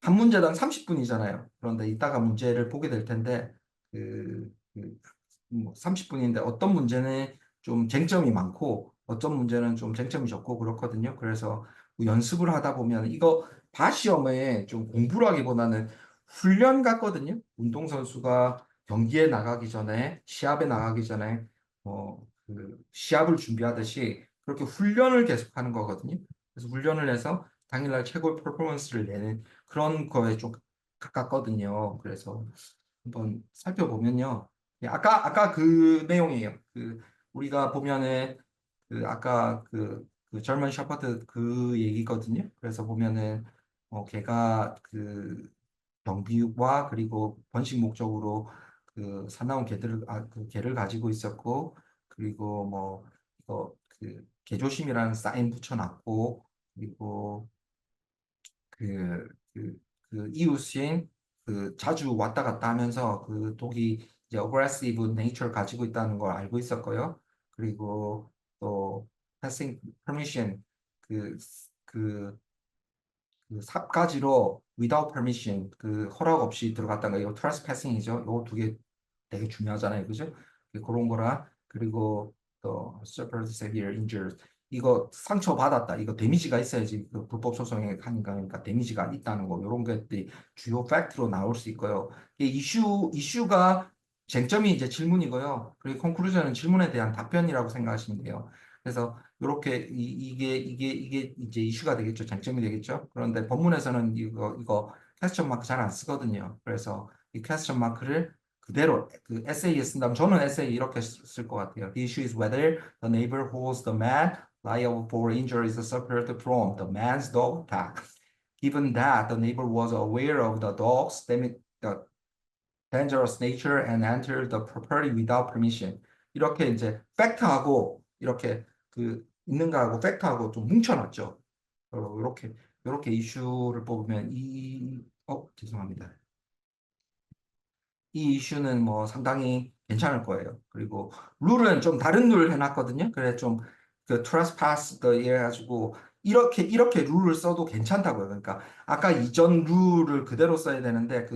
한 문제당 30분이잖아요. 그런데 이따가 문제를 보게 될 텐데 그, 그 30분인데 어떤 문제는 좀 쟁점이 많고 어떤 문제는 좀 쟁점이 적고 그렇거든요. 그래서 뭐 연습을 하다 보면 이거 시험에 좀 공부를 하기보다는 훈련 같거든요. 운동선수가 경기에 나가기 전에 시합에 나가기 전에 시합을 준비하듯이 그렇게 훈련을 계속하는 거거든요. 그래서 훈련을 해서 당일날 최고의 퍼포먼스를 내는 그런 거에 좀 가깝거든요. 그래서 한번 살펴보면요. 예, 아까 그 내용이에요. 우리가 보면은 아까 그 젊은 셔퍼드 그 얘기거든요. 그래서 보면은 걔가 경비와 그리고 번식 목적으로 사나운 그 개를 가지고 있었고, 그리고 뭐 이거 개조심이라는 사인 붙여놨고, 그리고 이웃인 자주 왔다 갔다 하면서 그 독이 이제 aggressive nature 가지고 있다는 걸 알고 있었고요. 그리고 또 passing permission 그, 그, 그 삽가지로 without permission 허락 없이 들어갔다는 거 이거 trespassing이죠. 이거 두 개 되게 중요하잖아요. 그죠? 그런 거라 그리고 또 suffered severe injuries 이거 상처 받았다. 이거 데미지가 있어야지 불법 소송에 하는 거니까 데미지가 있다는 거 이런 것들이 주요 팩트로 나올 수 있고요. 이슈가 쟁점이 이제 질문이고요. 그리고 컨클루전은 질문에 대한 답변이라고 생각하시면 돼요. 그래서 이렇게 이게 이제 이슈가 되겠죠. 쟁점이 되겠죠. 그런데 법문에서는 이거 퀘스천 마크 잘 안 쓰거든요. 그래서 이 퀘스천 마크를 그대로 에세이에 쓴다면 저는 에세이 이렇게 쓸 것 같아요. The issue is whether the neighbor holds the man liable for injuries suffered from the man's dog attack. Given that the neighbor was aware of the the dangerous nature and entered the property without permission. 이렇게 이제 팩트하고 이렇게 있는가하고 팩트하고 좀 뭉쳐놨죠. 이렇게 이슈를 뽑으면 죄송합니다. 이 이슈는 뭐 상당히 괜찮을 거예요. 그리고 룰은 좀 다른 룰 해놨거든요. 그래 좀 trespass 이래가지고 이렇게 룰을 써도 괜찮다고요. 그러니까 아까 이전 룰을 그대로 써야 되는데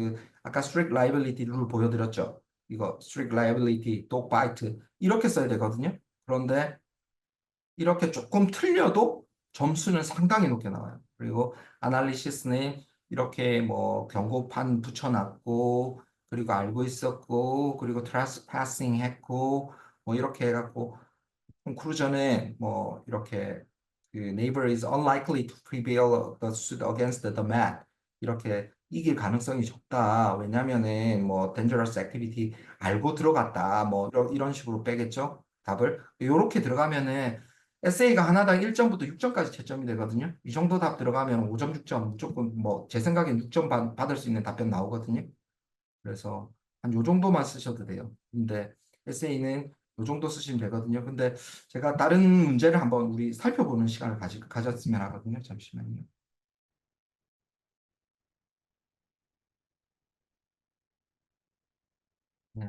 아까 strict liability 룰 보여드렸죠. 이거 strict liability, dog bite 이렇게 써야 되거든요. 그런데 이렇게 조금 틀려도 점수는 상당히 높게 나와요. 그리고 아날리시스는 이렇게 뭐 경고판 붙여놨고 그리고 알고 있었고 그리고 트레스파싱 했고 뭐 이렇게 해갖고 conclusion에 뭐 이렇게 neighbor is unlikely to prevail the suit against the man 이렇게 이길 가능성이 적다. 왜냐면은 뭐 dangerous activity 알고 들어갔다. 뭐 이런 식으로 빼겠죠. 답을. 이렇게 들어가면은 에세이가 하나당 1점부터 6점까지 채점이 되거든요. 이 정도 답 들어가면 5점, 6점 무조건 뭐 제 생각엔 6점 받을 수 있는 답변 나오거든요. 그래서 한 요 정도만 쓰셔도 돼요. 근데 에세이는 요 정도 쓰시면 되거든요. 근데 제가 다른 문제를 한번 우리 살펴보는 시간을 가졌으면 하거든요. 잠시만요. 네,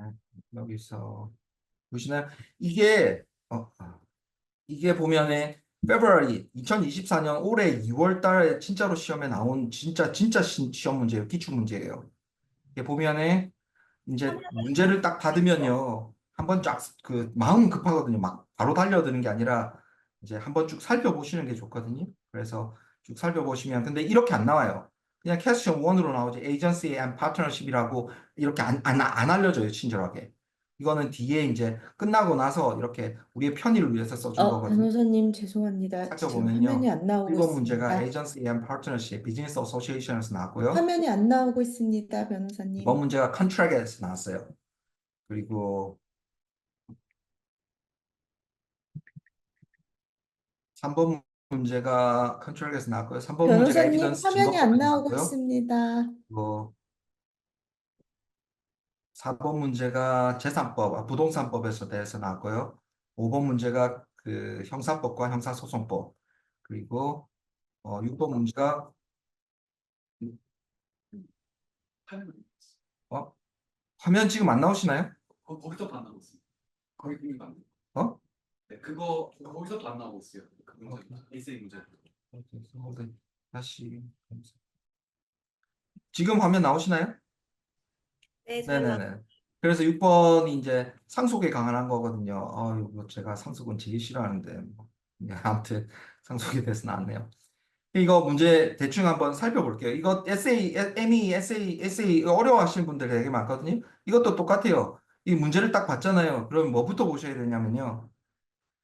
여기서 보시나요? 이게 이게 보면은 February 2024년 올해 2월 달에 진짜로 시험에 나온 진짜 시험 문제예요. 기출 문제예요. 이게 보면은 이제 문제를 딱 받으면요. 한번 쫙 그 마음 급하거든요. 막 바로 달려드는 게 아니라 이제 한번 쭉 살펴보시는 게 좋거든요. 그래서 쭉 살펴보시면 근데 이렇게 안 나와요. 그냥 퀘스천 1으로 나오지. Agency and Partnership이라고 이렇게 안 알려져요. 친절하게. 이거는 뒤에 이제 끝나고 나서 이렇게 우리의 편의를 위해서 써준 거거든요. 변호사님 죄송합니다. 지금 화면이 살펴보면요. 안 나오고 1번 문제가 있습니다. Agency and Partnership, Business Association에서 나왔고요. 화면이 안 나오고 있습니다, 2번 변호사님. 문제가 Contract에서 나왔어요. 그리고 3번 문제가 컨트롤에서 나왔고요. 3번 문제가 변호사님 에비던스 화면이 안 증거법에서 나오고 나왔고요. 있습니다. 뭐 4번 문제가 재산법, 부동산법에서 대해서 나왔고요. 5번 문제가 그 형사법과 형사소송법. 그리고 6번 문제가 어, 화면 지금 안 나오시나요? 거기서도 안 나오고 있어요. 거기 그게 안 돼. 어? 네, 그거 거기서도 안 나오고 있어요. 그 문제, 에세이 문제. 다시 지금 화면 나오시나요? 네, 잘 나. 네네네. 그래서 6번이 이제 상속에 관한 거거든요. 이거 제가 상속은 제일 싫어하는데, 뭐. 네, 아무튼 상속에 대해서 나왔네요. 이거 문제 대충 한번 살펴볼게요. 이거 에세이, ME, 에세이 어려워하시는 분들 되게 많거든요. 이것도 똑같아요. 이 문제를 딱 봤잖아요. 그럼 뭐부터 보셔야 되냐면요.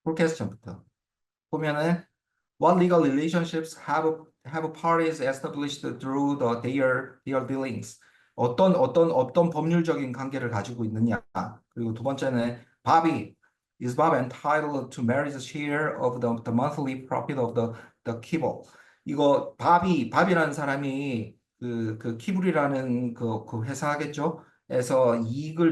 폴캐스천부터. 보면은 what legal relationships have parties established through their dealings? 어떤 법률적인 관계를 가지고 있느냐? 그리고 두 번째는 Bobby is Bob entitled to marry's share of the monthly profit of the kibble? 이거 바비라는 사람이 그 키블이라는 그 회사겠죠? 에서 이익을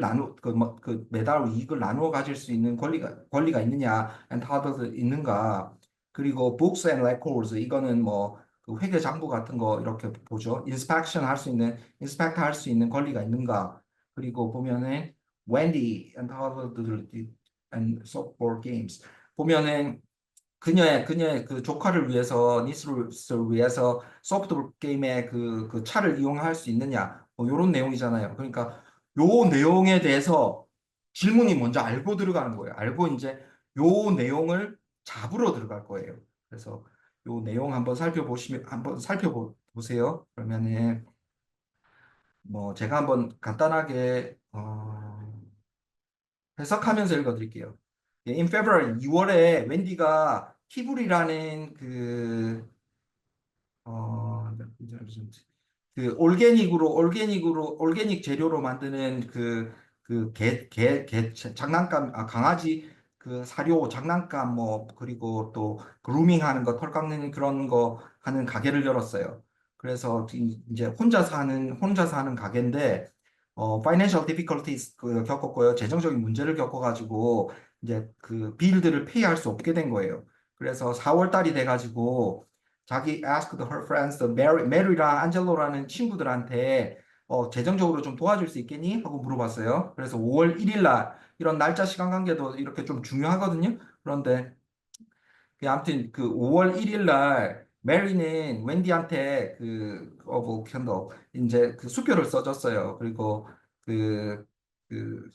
그 매달 이익을 나누어 가질 수 있는 권리가 있느냐, entitled 있는가? 그리고 books and records 이거는 뭐그 회계 장부 같은 거 이렇게 보죠. inspect 할 수 있는 권리가 있는가? 그리고 보면은 Wendy and softball games 보면은 그녀의 그 조카를 위해서 니스를 위해서 소프트볼 게임의 그 차를 이용할 수 있느냐 뭐 이런 내용이잖아요. 그러니까 요 내용에 대해서 질문이 먼저 알고 들어가는 거예요. 알고 이제 요 내용을 잡으러 들어갈 거예요. 그래서 요 내용 한번 살펴보세요. 그러면은 뭐 제가 한번 간단하게 해석하면서 읽어드릴게요. 예, In February 2월에 웬디가 키블이라는 어, 올게닉 재료로 만드는 장난감, 강아지 사료, 장난감, 그리고 또 그루밍 하는 거, 털 깎는 그런 거 하는 가게를 열었어요. 그래서 이제 혼자서 하는 가게인데, financial difficulties 겪었고요. 재정적인 문제를 겪어가지고, 이제 그 빌들을 페이할 수 없게 된 거예요. 그래서 4월 달이 돼가지고, 자기 asked her friends, 메리랑 안젤로라는 친구들한테 재정적으로 좀 도와줄 수 있겠니? 하고 물어봤어요. 그래서 5월 1일 날 이런 날짜 시간 관계도 이렇게 좀 중요하거든요. 그런데 아무튼 그 5월 1일 날 메리는 웬디한테 뭐 캔더 이제 그 수표를 써줬어요. 그리고 그, 그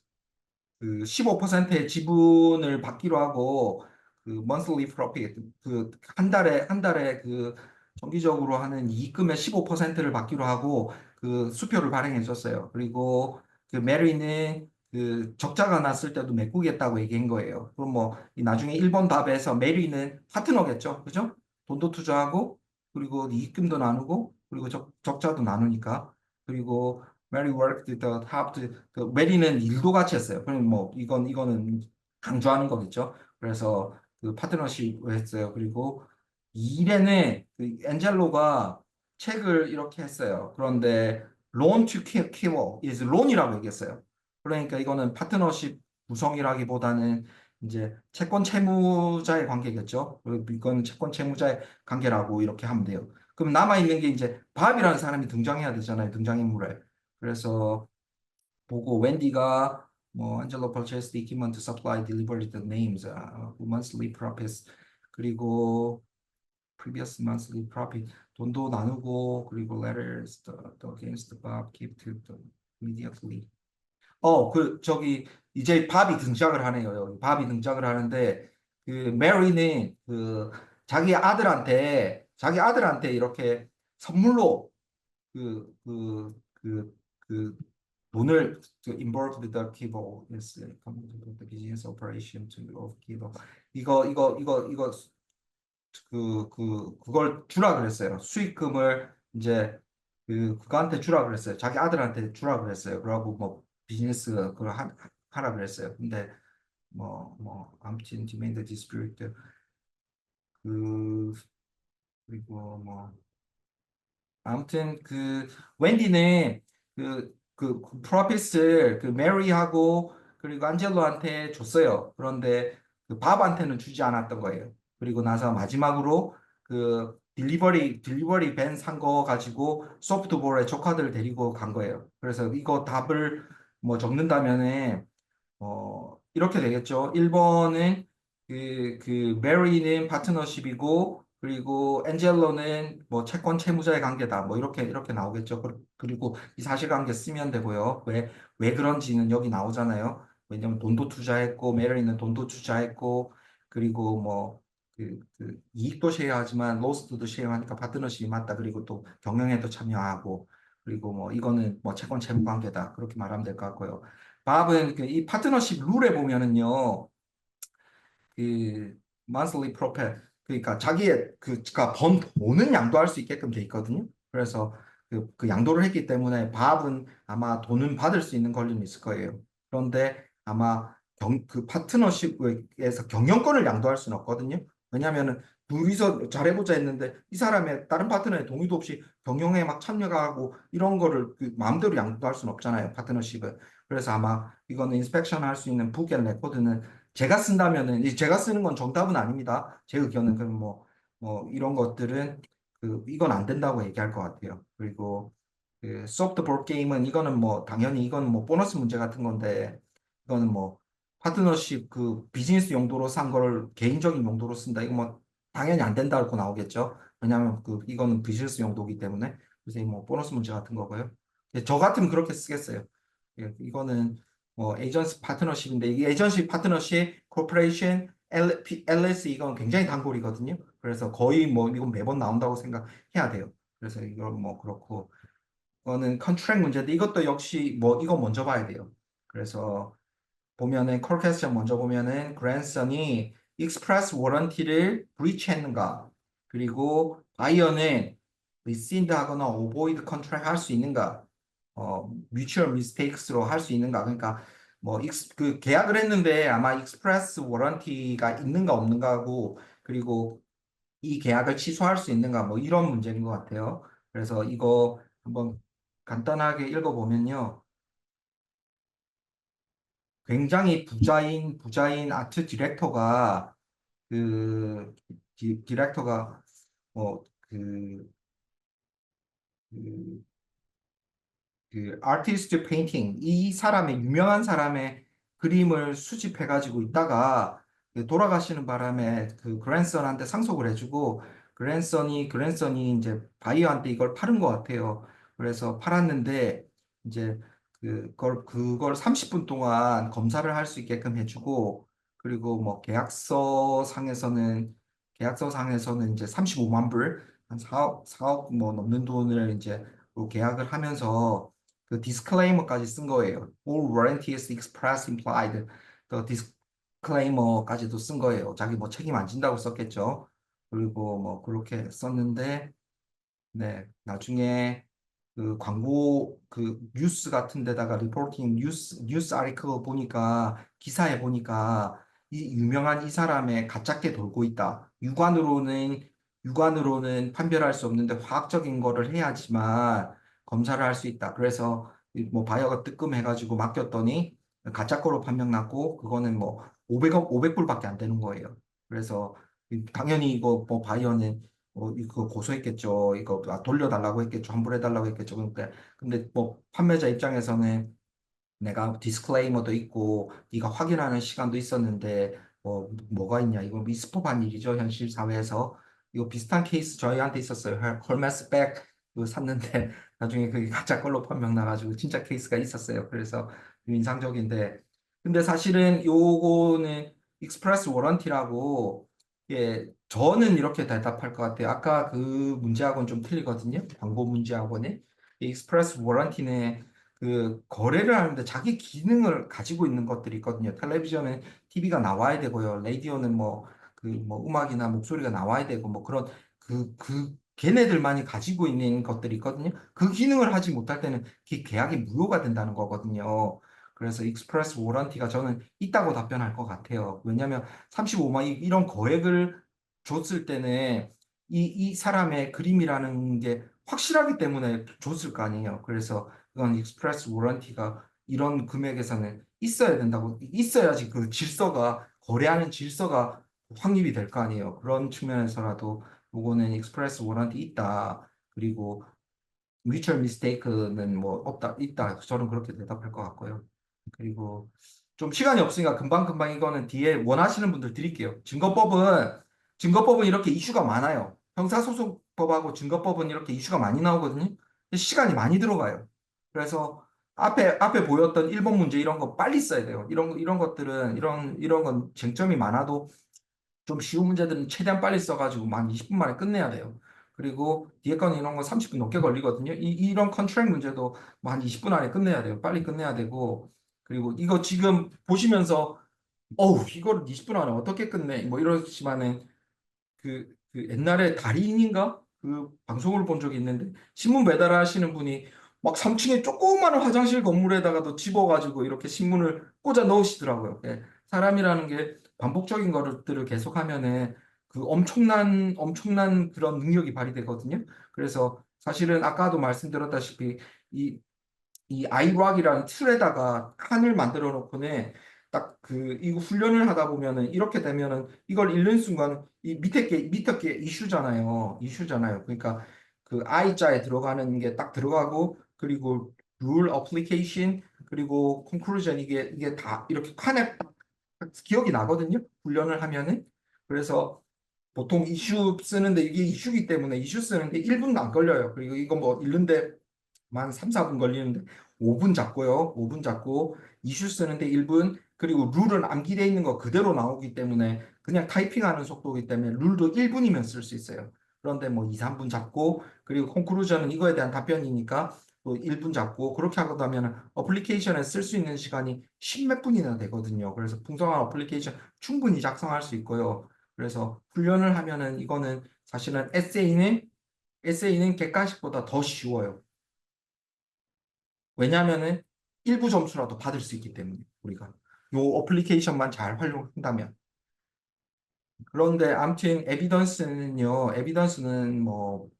15%의 지분을 받기로 하고 그 monthly profit 그 한 달에 그 정기적으로 하는 이익금의 15%를 받기로 하고 그 수표를 발행해 줬어요. 그리고 그 메리는 그 적자가 났을 때도 메꾸겠다고 얘기한 거예요. 그럼 이 나중에 1번 답에서 메리는 파트너겠죠. 그죠? 돈도 투자하고 그리고 이익금도 나누고 그리고 적자도 나누니까 그리고 Mary worked the top 그 메리는 일도 같이 했어요. 그럼 이거는 강조하는 거겠죠. 그래서 그 파트너십을 했어요. 그리고 일에는 그 엔젤로가 책을 이렇게 했어요. 그런데 loan to kill is loan이라고 얘기했어요. 그러니까 이거는 파트너십 구성이라기보다는 이제 채권 채무자의 관계겠죠. 그리고 이건 채권 채무자의 관계라고 이렇게 하면 돼요. 그럼 남아 있는 게 이제 밥이라는 사람이 등장해야 되잖아요. 등장인물에. 그래서 보고 웬디가 뭐 Angelo purchased the equipment to supply delivered the names, monthly profits, 그리고 previous monthly profit, 돈도 나누고, 그리고 letters against Bob keep to the immediately. 저기 이제 밥이 등장을 하네요. 여기 밥이 등장을 하는데 그 메리는 그 자기 아들한테 이렇게 선물로 그 돈을 involved the keyboard is the business operation to of keyboard 이거 그걸 주라 그랬어요. 수익금을 이제 그거한테 주라 그랬어요. 자기 아들한테 주라 그랬어요. 그러고 뭐 비즈니스 그걸 하라 그랬어요. 근데 아무튼 demand dispute 그 그리고 뭐 아무튼 웬디는 프로핏을 메리하고 그리고 안젤로한테 줬어요. 그런데 그 밥한테는 주지 않았던 거예요. 그리고 나서 마지막으로 딜리버리 밴 산 거 가지고 소프트볼에 조카들 데리고 간 거예요. 그래서 이거 답을 뭐 적는다면은 이렇게 되겠죠. 1번은 메리는 파트너십이고, 그리고 엔젤로는 뭐 채권 채무자의 관계다. 뭐 이렇게 나오겠죠. 그리고 이 사실관계 쓰면 되고요. 왜 그런지는 여기 나오잖아요. 왜냐면 돈도 투자했고, 메리는 돈도 투자했고, 그리고 이익도 쉐어하지만 로스트도 쉐어하니까 파트너십이 맞다. 그리고 또 경영에도 참여하고, 그리고 뭐 이거는 뭐 채권 채무 관계다. 그렇게 말하면 될 것 같고요. 밥은 이 파트너십 룰에 보면은요, 그 monthly profit 그러니까 자기의 그가 번 돈은 양도할 수 있게끔 돼 있거든요. 그래서 그 양도를 했기 때문에 밥은 아마 돈은 받을 수 있는 권리는 있을 거예요. 그런데 아마 그 파트너십에서 경영권을 양도할 수는 없거든요. 왜냐하면은 둘이서 잘해보자 했는데 이 사람의 다른 파트너의 동의도 없이 경영에 막 참여하고 이런 거를 마음대로 양도할 수는 없잖아요. 파트너십은. 그래서 아마 이거는 인스펙션 할 수 있는 북 앤 레코드는 제가 쓴다면은 제가 쓰는 건 정답은 아닙니다. 제 의견은 그럼 이런 것들은 이건 안 된다고 얘기할 것 같아요. 그리고 소프트볼 게임은 이거는 뭐 당연히 이건 뭐 보너스 문제 같은 건데 이거는 뭐 파트너십 비즈니스 용도로 산 거를 개인적인 용도로 쓴다. 이거 뭐 당연히 안 된다고 나오겠죠. 왜냐하면 이거는 비즈니스 용도이기 때문에 그래서 뭐 보너스 문제 같은 거고요. 저 같으면 그렇게 쓰겠어요. 이거는 에이전시 파트너십인데 이 에이전시 파트너십 코퍼레이션 LS 이건 굉장히 단골이거든요. 그래서 거의 이건 매번 나온다고 생각해야 돼요. 그래서 이건 그렇고 이거는 컨트랙 문제인데 이것도 역시 이거 먼저 봐야 돼요. 그래서 보면은 콜 퀘스천 먼저 보면은 그랜선이 익스프레스 워런티를 브리치했는가 그리고 바이어는 리신드 하거나 오보이드 컨트랙 할 수 있는가 뮤추얼 미스테이크스로 할 수 있는가 그러니까 계약을 했는데 아마 익스프레스 워런티가 있는가 없는가 하고 그리고 이 계약을 취소할 수 있는가 이런 문제인 것 같아요. 그래서 이거 한번 간단하게 읽어보면요. 굉장히 부자인 아트 디렉터가 디렉터가 뭐 그, 아티스트 페인팅 이 유명한 사람의 그림을 수집해 가지고 있다가 돌아가시는 바람에 그랜선한테 상속을 해주고 그랜선이 이제 바이어한테 이걸 팔은 것 같아요. 그래서 팔았는데 이제 그걸 30분 동안 검사를 할 수 있게끔 해주고 그리고 뭐 계약서 상에서는 이제 35만 불, 한 4억 뭐 넘는 돈을 이제 계약을 하면서 디스클레이머까지 쓴 거예요. All warranties express implied. 디스클레이머까지도 쓴 거예요. 자기 책임 안 진다고 썼겠죠. 그리고 그렇게 썼는데 네, 나중에 광고 뉴스 같은 데다가 리포팅 뉴스 아티클 보니까 기사에 보니까 이 유명한 이 사람의 가짜게 돌고 있다. 육안으로는 판별할 수 없는데 화학적인 거를 해야지만 검사를 할 수 있다. 그래서 바이어가 뜨끔해가지고 맡겼더니 가짜 거로 판명 났고 그거는 500불밖에 안 되는 거예요. 그래서 당연히 이거 바이어는 이거 고소했겠죠. 이거 돌려달라고 했겠죠. 환불해달라고 했겠죠. 그러니까 근데 판매자 입장에서는 내가 디스클레이머도 있고 네가 확인하는 시간도 있었는데 뭐가 있냐 이거 미스법한 일이죠 현실 사회에서. 이거 비슷한 케이스 저희한테 있었어요. 헐메스백 이거 샀는데 나중에 그게 가짜 걸로 판명 나가지고 진짜 케이스가 있었어요. 그래서 좀 인상적인데 근데 사실은 요거는 익스프레스 워런티라고, 예, 저는 이렇게 대답할 것 같아요. 아까 그 문제하고는 좀 틀리거든요. 광고 문제하고는. 이 익스프레스 워런티는 그 거래를 하는데 자기 기능을 가지고 있는 것들이 있거든요. 텔레비전은 TV가 나와야 되고요. 라디오는 뭐 그 뭐 음악이나 목소리가 나와야 되고 뭐 그런 걔네들만이 가지고 있는 것들이 있거든요. 그 기능을 하지 못할 때는 그 계약이 무효가 된다는 거거든요. 그래서 익스프레스 워런티가 저는 있다고 답변할 것 같아요. 왜냐하면 35만 이런 거액을 줬을 때는 이 사람의 그림이라는 게 확실하기 때문에 줬을 거 아니에요. 그래서 이건 익스프레스 워런티가 이런 금액에서는 있어야 된다고, 있어야지 그 질서가, 거래하는 질서가 확립이 될 거 아니에요. 그런 측면에서라도 요거는 익스프레스 워런티 있다. 그리고 뮤추얼 미스테이크는 뭐 없다, 있다. 저는 그렇게 대답할 것 같고요. 그리고 좀 시간이 없으니까 금방금방 이거는 뒤에 원하시는 분들 드릴게요. 증거법은 이렇게 이슈가 많아요. 형사소송법하고 증거법은 이렇게 이슈가 많이 나오거든요. 근데 시간이 많이 들어가요. 그래서 앞에 보였던 1번 문제 이런 거 빨리 써야 돼요. 이런 것들은 이런 건 쟁점이 많아도 좀 쉬운 문제들은 최대한 빨리 써가지고 만 20분 만에 끝내야 돼요. 그리고 뒤에 거는 이런 거 30분 넘게 걸리거든요. 이런 컨트랙 문제도 뭐한 20분 안에 끝내야 돼요. 빨리 끝내야 되고. 그리고 이거 지금 보시면서 어우, 이거를 20분 안에 어떻게 끝내? 뭐 이러시면은 그 옛날에 달인인가? 그 방송을 본 적이 있는데 신문 배달하시는 분이 막 3층에 조그마한 화장실 건물에다가도 집어가지고 이렇게 신문을 꽂아 넣으시더라고요. 예. 사람이라는 게 반복적인 것들을 계속하면은 그 엄청난 그런 능력이 발휘되거든요. 그래서 사실은 아까도 말씀드렸다시피 이 이 아이락이라는 틀에다가 칸을 만들어 놓고는 딱 이거 훈련을 하다 보면은 이렇게 되면은 이걸 읽는 순간 이 밑에 게 이슈잖아요. 그러니까 그 I자에 들어가는 게 딱 들어가고 그리고 룰 어플리케이션 그리고 컨클루전 이게 다 이렇게 칸에 딱 기억이 나거든요. 훈련을 하면은. 그래서 보통 이슈 쓰는데 이게 이슈기 때문에 이슈 쓰는데 1분도 안 걸려요. 그리고 이거 뭐 읽는데 한 3, 4분 걸리는데 5분 잡고요. 5분 잡고 이슈 쓰는데 1분 그리고 룰은 암기되어 있는 거 그대로 나오기 때문에 그냥 타이핑하는 속도이기 때문에 룰도 1분이면 쓸 수 있어요. 그런데 뭐 2, 3분 잡고 그리고 콘클루전은 이거에 대한 답변이니까 또 1분 잡고 그렇게 하고 나면 어플리케이션에 쓸 수 있는 시간이 10몇 분이나 되거든요. 그래서 풍성한 어플리케이션 충분히 작성할 수 있고요. 그래서 훈련을 하면은 이거는 사실은 에세이는 객관식보다 더 쉬워요. 왜냐하면은 일부 점수라도 받을 수 있기 때문에 우리가 요 어플리케이션만 잘 활용한다면. 그런데 아무튼 에비던스는 뭐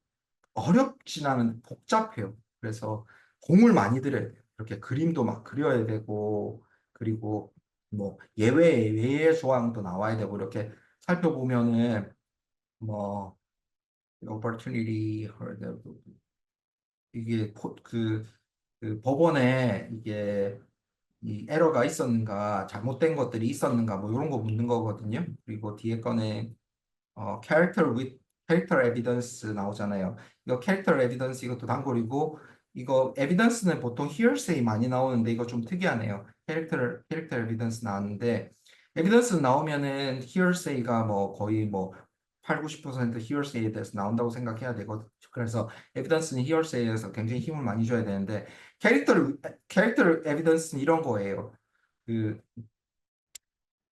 어렵진 않은 복잡해요. 그래서 공을 많이 들여야 돼요. 이렇게 그림도 막 그려야 되고 그리고 뭐 예외 조항도 나와야 되고 이렇게 살펴보면은 뭐 opportunity 이게 그 법원에 이게 이 에러가 있었는가, 잘못된 것들이 있었는가, 뭐 이런 거 묻는 거거든요. 그리고 뒤에 거는 character evidence 나오잖아요. 이거 character evidence 이것도 단골이고, 이거 evidence는 보통 hearsay 많이 나오는데 이거 좀 특이하네요. character evidence 나왔는데 evidence 나오면은 hearsay가 뭐 거의 뭐 8, 90% hearsay에 대해서 나온다고 생각해야 되거든요. 그래서 evidence는 hearsay에서 굉장히 힘을 많이 줘야 되는데 캐릭터 에비던스는 이런 거예요. 그,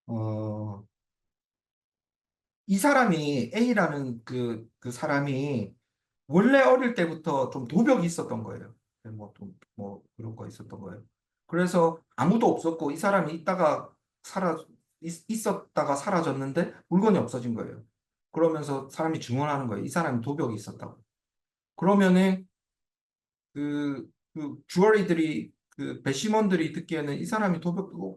어, 이 사람이 A라는 그 사람이 원래 어릴 때부터 좀 도벽이 있었던 거예요. 뭐 그런 거 있었던 거예요. 그래서 아무도 없었고 이 사람이 있었다가 사라졌는데 물건이 없어진 거예요. 그러면서 사람이 증언하는 거예요. 이 사람이 도벽이 있었다고. 그러면은 주어리들이 배심원들이 듣기에는 이 사람이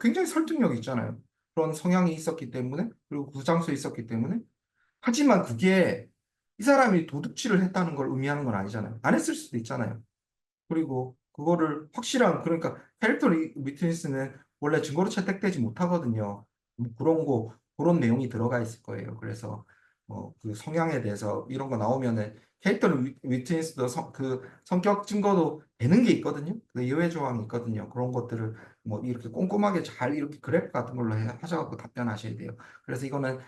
굉장히 설득력 있잖아요. 그런 성향이 있었기 때문에 그리고 그 장소에 있었기 때문에 하지만 그게 이 사람이 도둑질을 했다는 걸 의미하는 건 아니잖아요. 안 했을 수도 있잖아요. 그리고 그거를 그러니까 캐릭터 위트니스는 원래 증거로 채택되지 못하거든요. 그런 내용이 들어가 있을 거예요. 그래서 그 성향에 대해서 이런 거 나오면은 캐릭터 위트니스도 그 성격 증거도 되는 게 있거든요. 그 예외 조항이 있거든요. 그런 것들을 뭐 이렇게 꼼꼼하게 잘 이렇게 그래프 같은 걸로 하셔갖고 답변하셔야 돼요. 그래서 이거는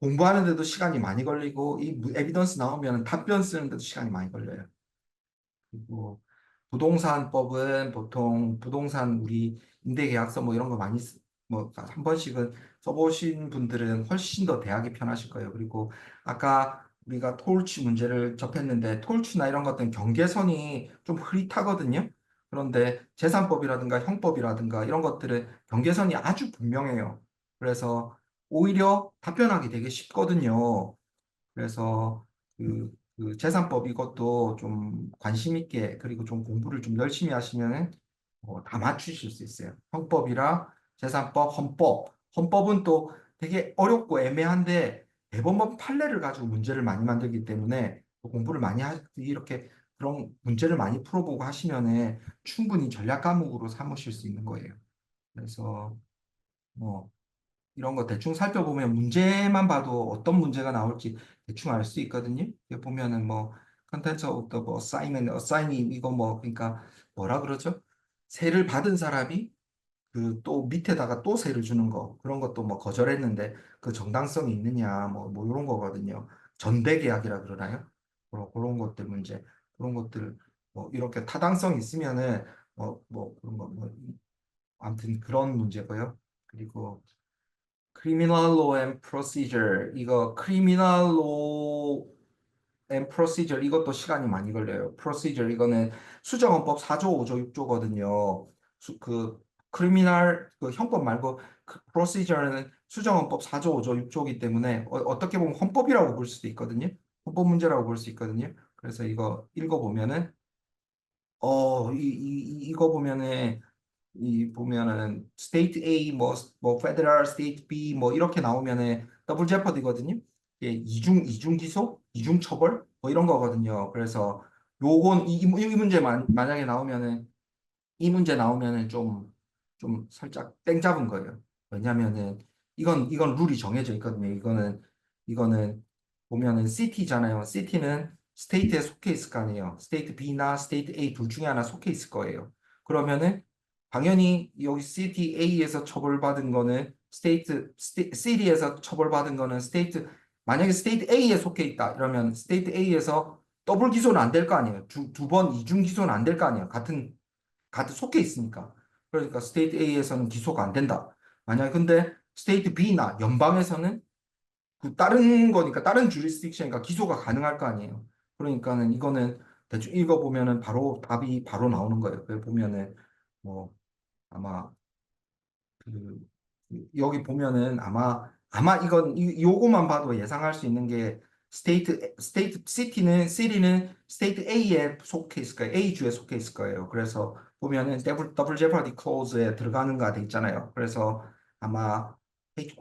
공부하는데도 시간이 많이 걸리고 이 에비던스 나오면 답변 쓰는데도 시간이 많이 걸려요. 그리고 부동산법은 보통 부동산 우리 임대계약서 뭐 이런 거 많이 뭐 한 번씩은 써보신 분들은 훨씬 더 대하기 편하실 거예요. 그리고 아까 우리가 토울치 문제를 접했는데 토울치나 이런 것들은 경계선이 좀 흐릿하거든요. 그런데 재산법이라든가 형법이라든가 이런 것들은 경계선이 아주 분명해요. 그래서 오히려 답변하기 되게 쉽거든요. 그래서 그 재산법 이것도 좀 관심 있게 그리고 좀 공부를 좀 열심히 하시면은 다 맞추실 수 있어요. 형법이랑 재산법, 헌법. 헌법은 또 되게 어렵고 애매한데 대법원 판례를 가지고 문제를 많이 만들기 때문에 또 공부를 많이 이렇게 그런 문제를 많이 풀어보고 하시면은 충분히 전략 과목으로 삼으실 수 있는 거예요. 그래서 뭐 이런 거 대충 살펴보면 문제만 봐도 어떤 문제가 나올지 대충 알 수 있거든요. 이게 보면은 뭐 컨텐츠 오브 더뭐 어사이먼, 어사이니 이거 뭐 그러니까 뭐라 그러죠? 세를 받은 사람이 그 또 밑에다가 또 세를 주는 거 그런 것도 뭐 거절했는데 그 정당성이 있느냐 뭐 이런 거거든요. 전대 계약이라 그러나요? 그런 것들 문제 그런 것들 뭐 이렇게 타당성 있으면은 뭐 그런 거뭐 아무튼 그런 문제고요. 그리고 criminal law and procedure 이거 criminal law and procedure 이것도 시간이 많이 걸려요. procedure 이거는 수정헌법 4조, 5조, 6조거든요. 그 criminal 그 형법 말고 그 procedure는 수정헌법 4조, 5조, 6조이기 때문에 어떻게 보면 헌법이라고 볼 수도 있거든요. 헌법 문제라고 볼 수 있거든요. 그래서 이거 읽어보면은 이거 보면은 이 보면은 스테이트 A 뭐 페더럴 스테이트 B 뭐 이렇게 나오면은 더블 제퍼디거든요. 예, 이중 기소, 이중 처벌 뭐 이런 거거든요. 그래서 요건 이 문제 만약에 나오면은 이 문제 나오면은 좀 살짝 땡 잡은 거예요. 왜냐면은 이건 룰이 정해져 있거든요. 이거는 보면은 시티잖아요. 시티는 스테이트에 속해 있을 거 아니에요. 스테이트 B나 스테이트 A 둘 중에 하나 속해 있을 거예요. 그러면은 당연히 여기 시티 A에서 처벌받은 거는 City에서 처벌받은 거는 만약에 스테이트 A에 속해 있다. 이러면 스테이트 A에서 더블 기소는 안 될 거 아니에요. 두 번 이중 기소는 안 될 거 아니에요. 같은 속해 있으니까. 그러니까 스테이트 A에서는 기소가 안 된다. 만약 근데 스테이트 B나 연방에서는 그 다른 거니까 다른 주리스딕션이니까 기소가 가능할 거 아니에요. 그러니까는 이거는 대충 읽어보면은 바로 답이 바로 나오는 거예요. 그래 보면은 뭐 아마 그 여기 보면은 아마 이건 요거만 봐도 예상할 수 있는 게 스테이트 시티는 스테이트 A에 속해 있을 거예요. A 주에 속해 있을 거예요. 그래서 보면은 더블 제퍼디 클로즈에 들어가는가 돼 있잖아요. 그래서 아마 헤이트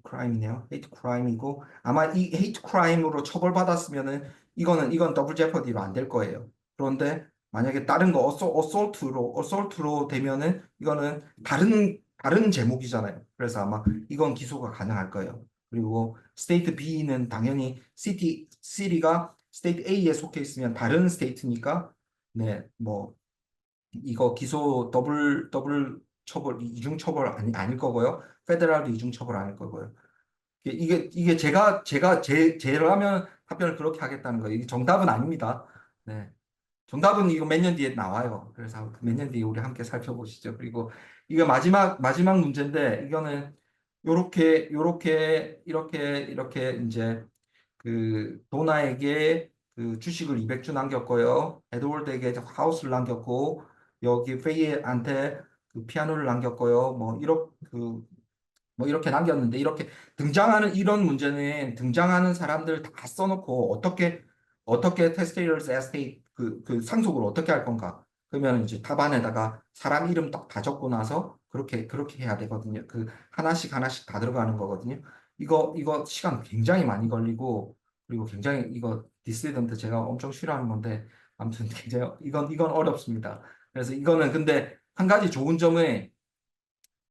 크라임이네요. 헤이트 크라임이고 아마 이 헤이트 크라임으로 처벌받았으면은 이건 더블 제퍼디로 안 될 거예요. 그런데 만약에 다른 거 어솔트로 되면은 이거는 다른 제목이잖아요. 그래서 아마 이건 기소가 가능할 거예요. 그리고 스테이트 B는 당연히 시티가 스테이트 A에 속해 있으면 다른 스테이트니까 네, 뭐 이거 기소 더블 처벌 이중 처벌 아닐 거고요. 페더럴도 이중 처벌 아닐 거고요. 이게 제로 하면 답변을 그렇게 하겠다는 거예요. 이게 정답은 아닙니다. 네. 정답은 이거 몇 년 뒤에 나와요. 그래서 몇 년 뒤에 우리 함께 살펴보시죠. 그리고 이거 마지막 문제인데 이거는 이렇게 이제 그 도나에게 그 주식을 200주 남겼고요. 에드월드에게 하우스를 남겼고 여기 페이한테 그 피아노를 남겼고요. 뭐 이렇게 남겼는데 이렇게 등장하는 이런 문제는 등장하는 사람들 다 써놓고 어떻게 테스테이터스 에스테이트 그 상속을 어떻게 할 건가? 그러면 이제 답안에다가 사람 이름 딱 다 적고 나서 그렇게 해야 되거든요. 그 하나씩 다 들어가는 거거든요. 이거 시간 굉장히 많이 걸리고 그리고 굉장히 이거 디스이던트 제가 엄청 싫어하는 건데 아무튼 굉장히 이건 어렵습니다. 그래서 이거는 근데 한 가지 좋은 점은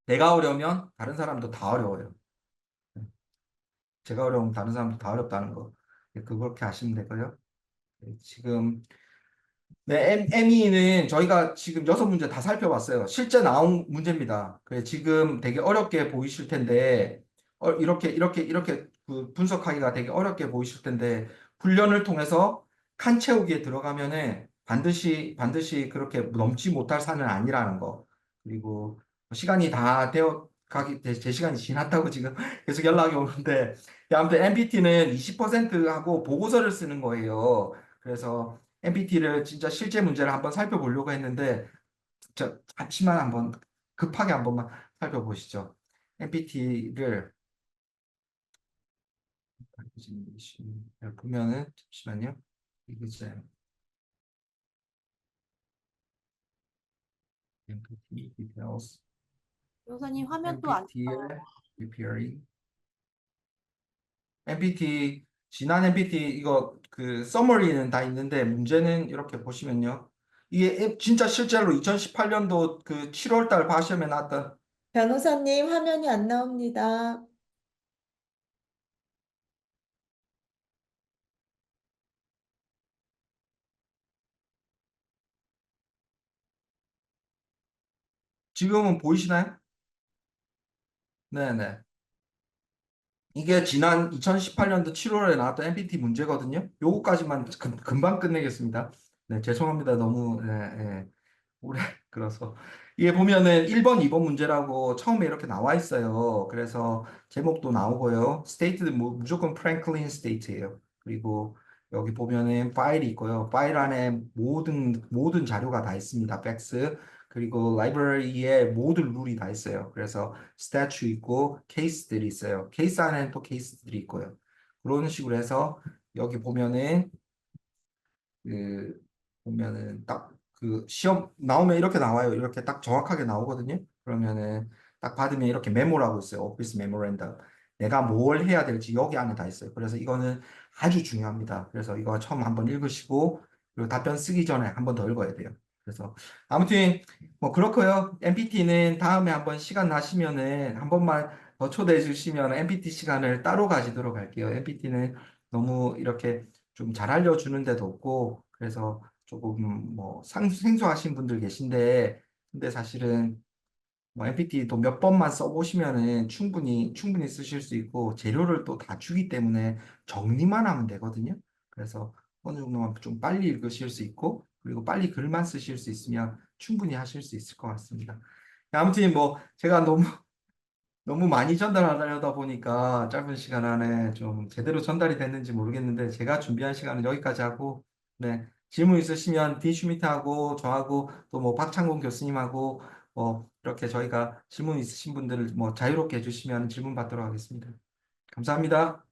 내가 어려우면 다른 사람도 다 어려워요. 제가 어려우면 다른 사람도 다 어렵다는 거. 그렇게 아시면 되고요. 지금 네, ME는 저희가 지금 6문제 다 살펴봤어요. 실제 나온 문제입니다. 그래, 지금 되게 어렵게 보이실 텐데, 이렇게 그 분석하기가 되게 어렵게 보이실 텐데, 훈련을 통해서 칸 채우기에 들어가면은 반드시 그렇게 넘지 못할 산은 아니라는 거. 그리고 시간이 다 제 시간이 지났다고 지금 계속 연락이 오는데, 아무튼 MBT는 20%하고 보고서를 쓰는 거예요. 그래서 MBT를 진짜 실제 문제를 한번 살펴보려고 했는데 잠시만 한번 급하게 한 번만 살펴보시죠. MBT를 보면은 잠시만요. 이제 MBT details, 변호사님 화면 또 안 MBT의 떠요. preparing, MBT 지난 MBT 이거 그 서머리는 다 있는데 문제는 이렇게 보시면요. 이게 진짜 실제로 2018년도 그 7월 달 시험에 나왔던 변호사님 화면이 안 나옵니다. 지금은 보이시나요? 네네. 이게 지난 2018년도 7월에 나왔던 MBT 문제거든요. 요거까지만 금방 끝내겠습니다. 네, 죄송합니다. 너무 오래 끌어서. 이게 보면은 1번, 2번 문제라고 처음에 이렇게 나와 있어요. 그래서 제목도 나오고요. 스테이트는 무조건 프랭클린 스테이트예요. 그리고 여기 보면은 파일이 있고요. 파일 안에 모든 자료가 다 있습니다. 팩스. 그리고 라이브러리에 모든 룰이 다 있어요. 그래서 스태츄 있고 케이스들이 있어요. 케이스 안에는 또 케이스들이 있고요. 그런 식으로 해서 여기 그 보면은 딱 그 시험 나오면 이렇게 나와요. 이렇게 딱 정확하게 나오거든요. 그러면은 딱 받으면 이렇게 메모라고 있어요. 오피스 메모랜덤. 내가 뭘 해야 될지 여기 안에 다 있어요. 그래서 이거는 아주 중요합니다. 그래서 이거 처음 한번 읽으시고 그리고 답변 쓰기 전에 한번 더 읽어야 돼요. 그래서 아무튼 뭐 그렇고요. MPT는 다음에 한번 시간 나시면은 한 번만 더 초대해 주시면 MPT 시간을 따로 가지도록 할게요. MPT는 너무 이렇게 좀 잘 알려주는 데도 없고 그래서 조금 뭐 생소하신 분들 계신데 근데 사실은 뭐 MPT도 몇 번만 써보시면은 충분히 쓰실 수 있고 재료를 또 다 주기 때문에 정리만 하면 되거든요. 그래서 어느 정도만 좀 빨리 읽으실 수 있고 그리고 빨리 글만 쓰실 수 있으면 충분히 하실 수 있을 것 같습니다. 아무튼 뭐 제가 너무 많이 전달하려다 보니까 짧은 시간 안에 좀 제대로 전달이 됐는지 모르겠는데 제가 준비한 시간은 여기까지 하고 네 질문 있으시면 디슈미트하고 저하고 또 뭐 박창곤 교수님하고 뭐 이렇게 저희가 질문 있으신 분들을 뭐 자유롭게 해주시면 질문 받도록 하겠습니다. 감사합니다.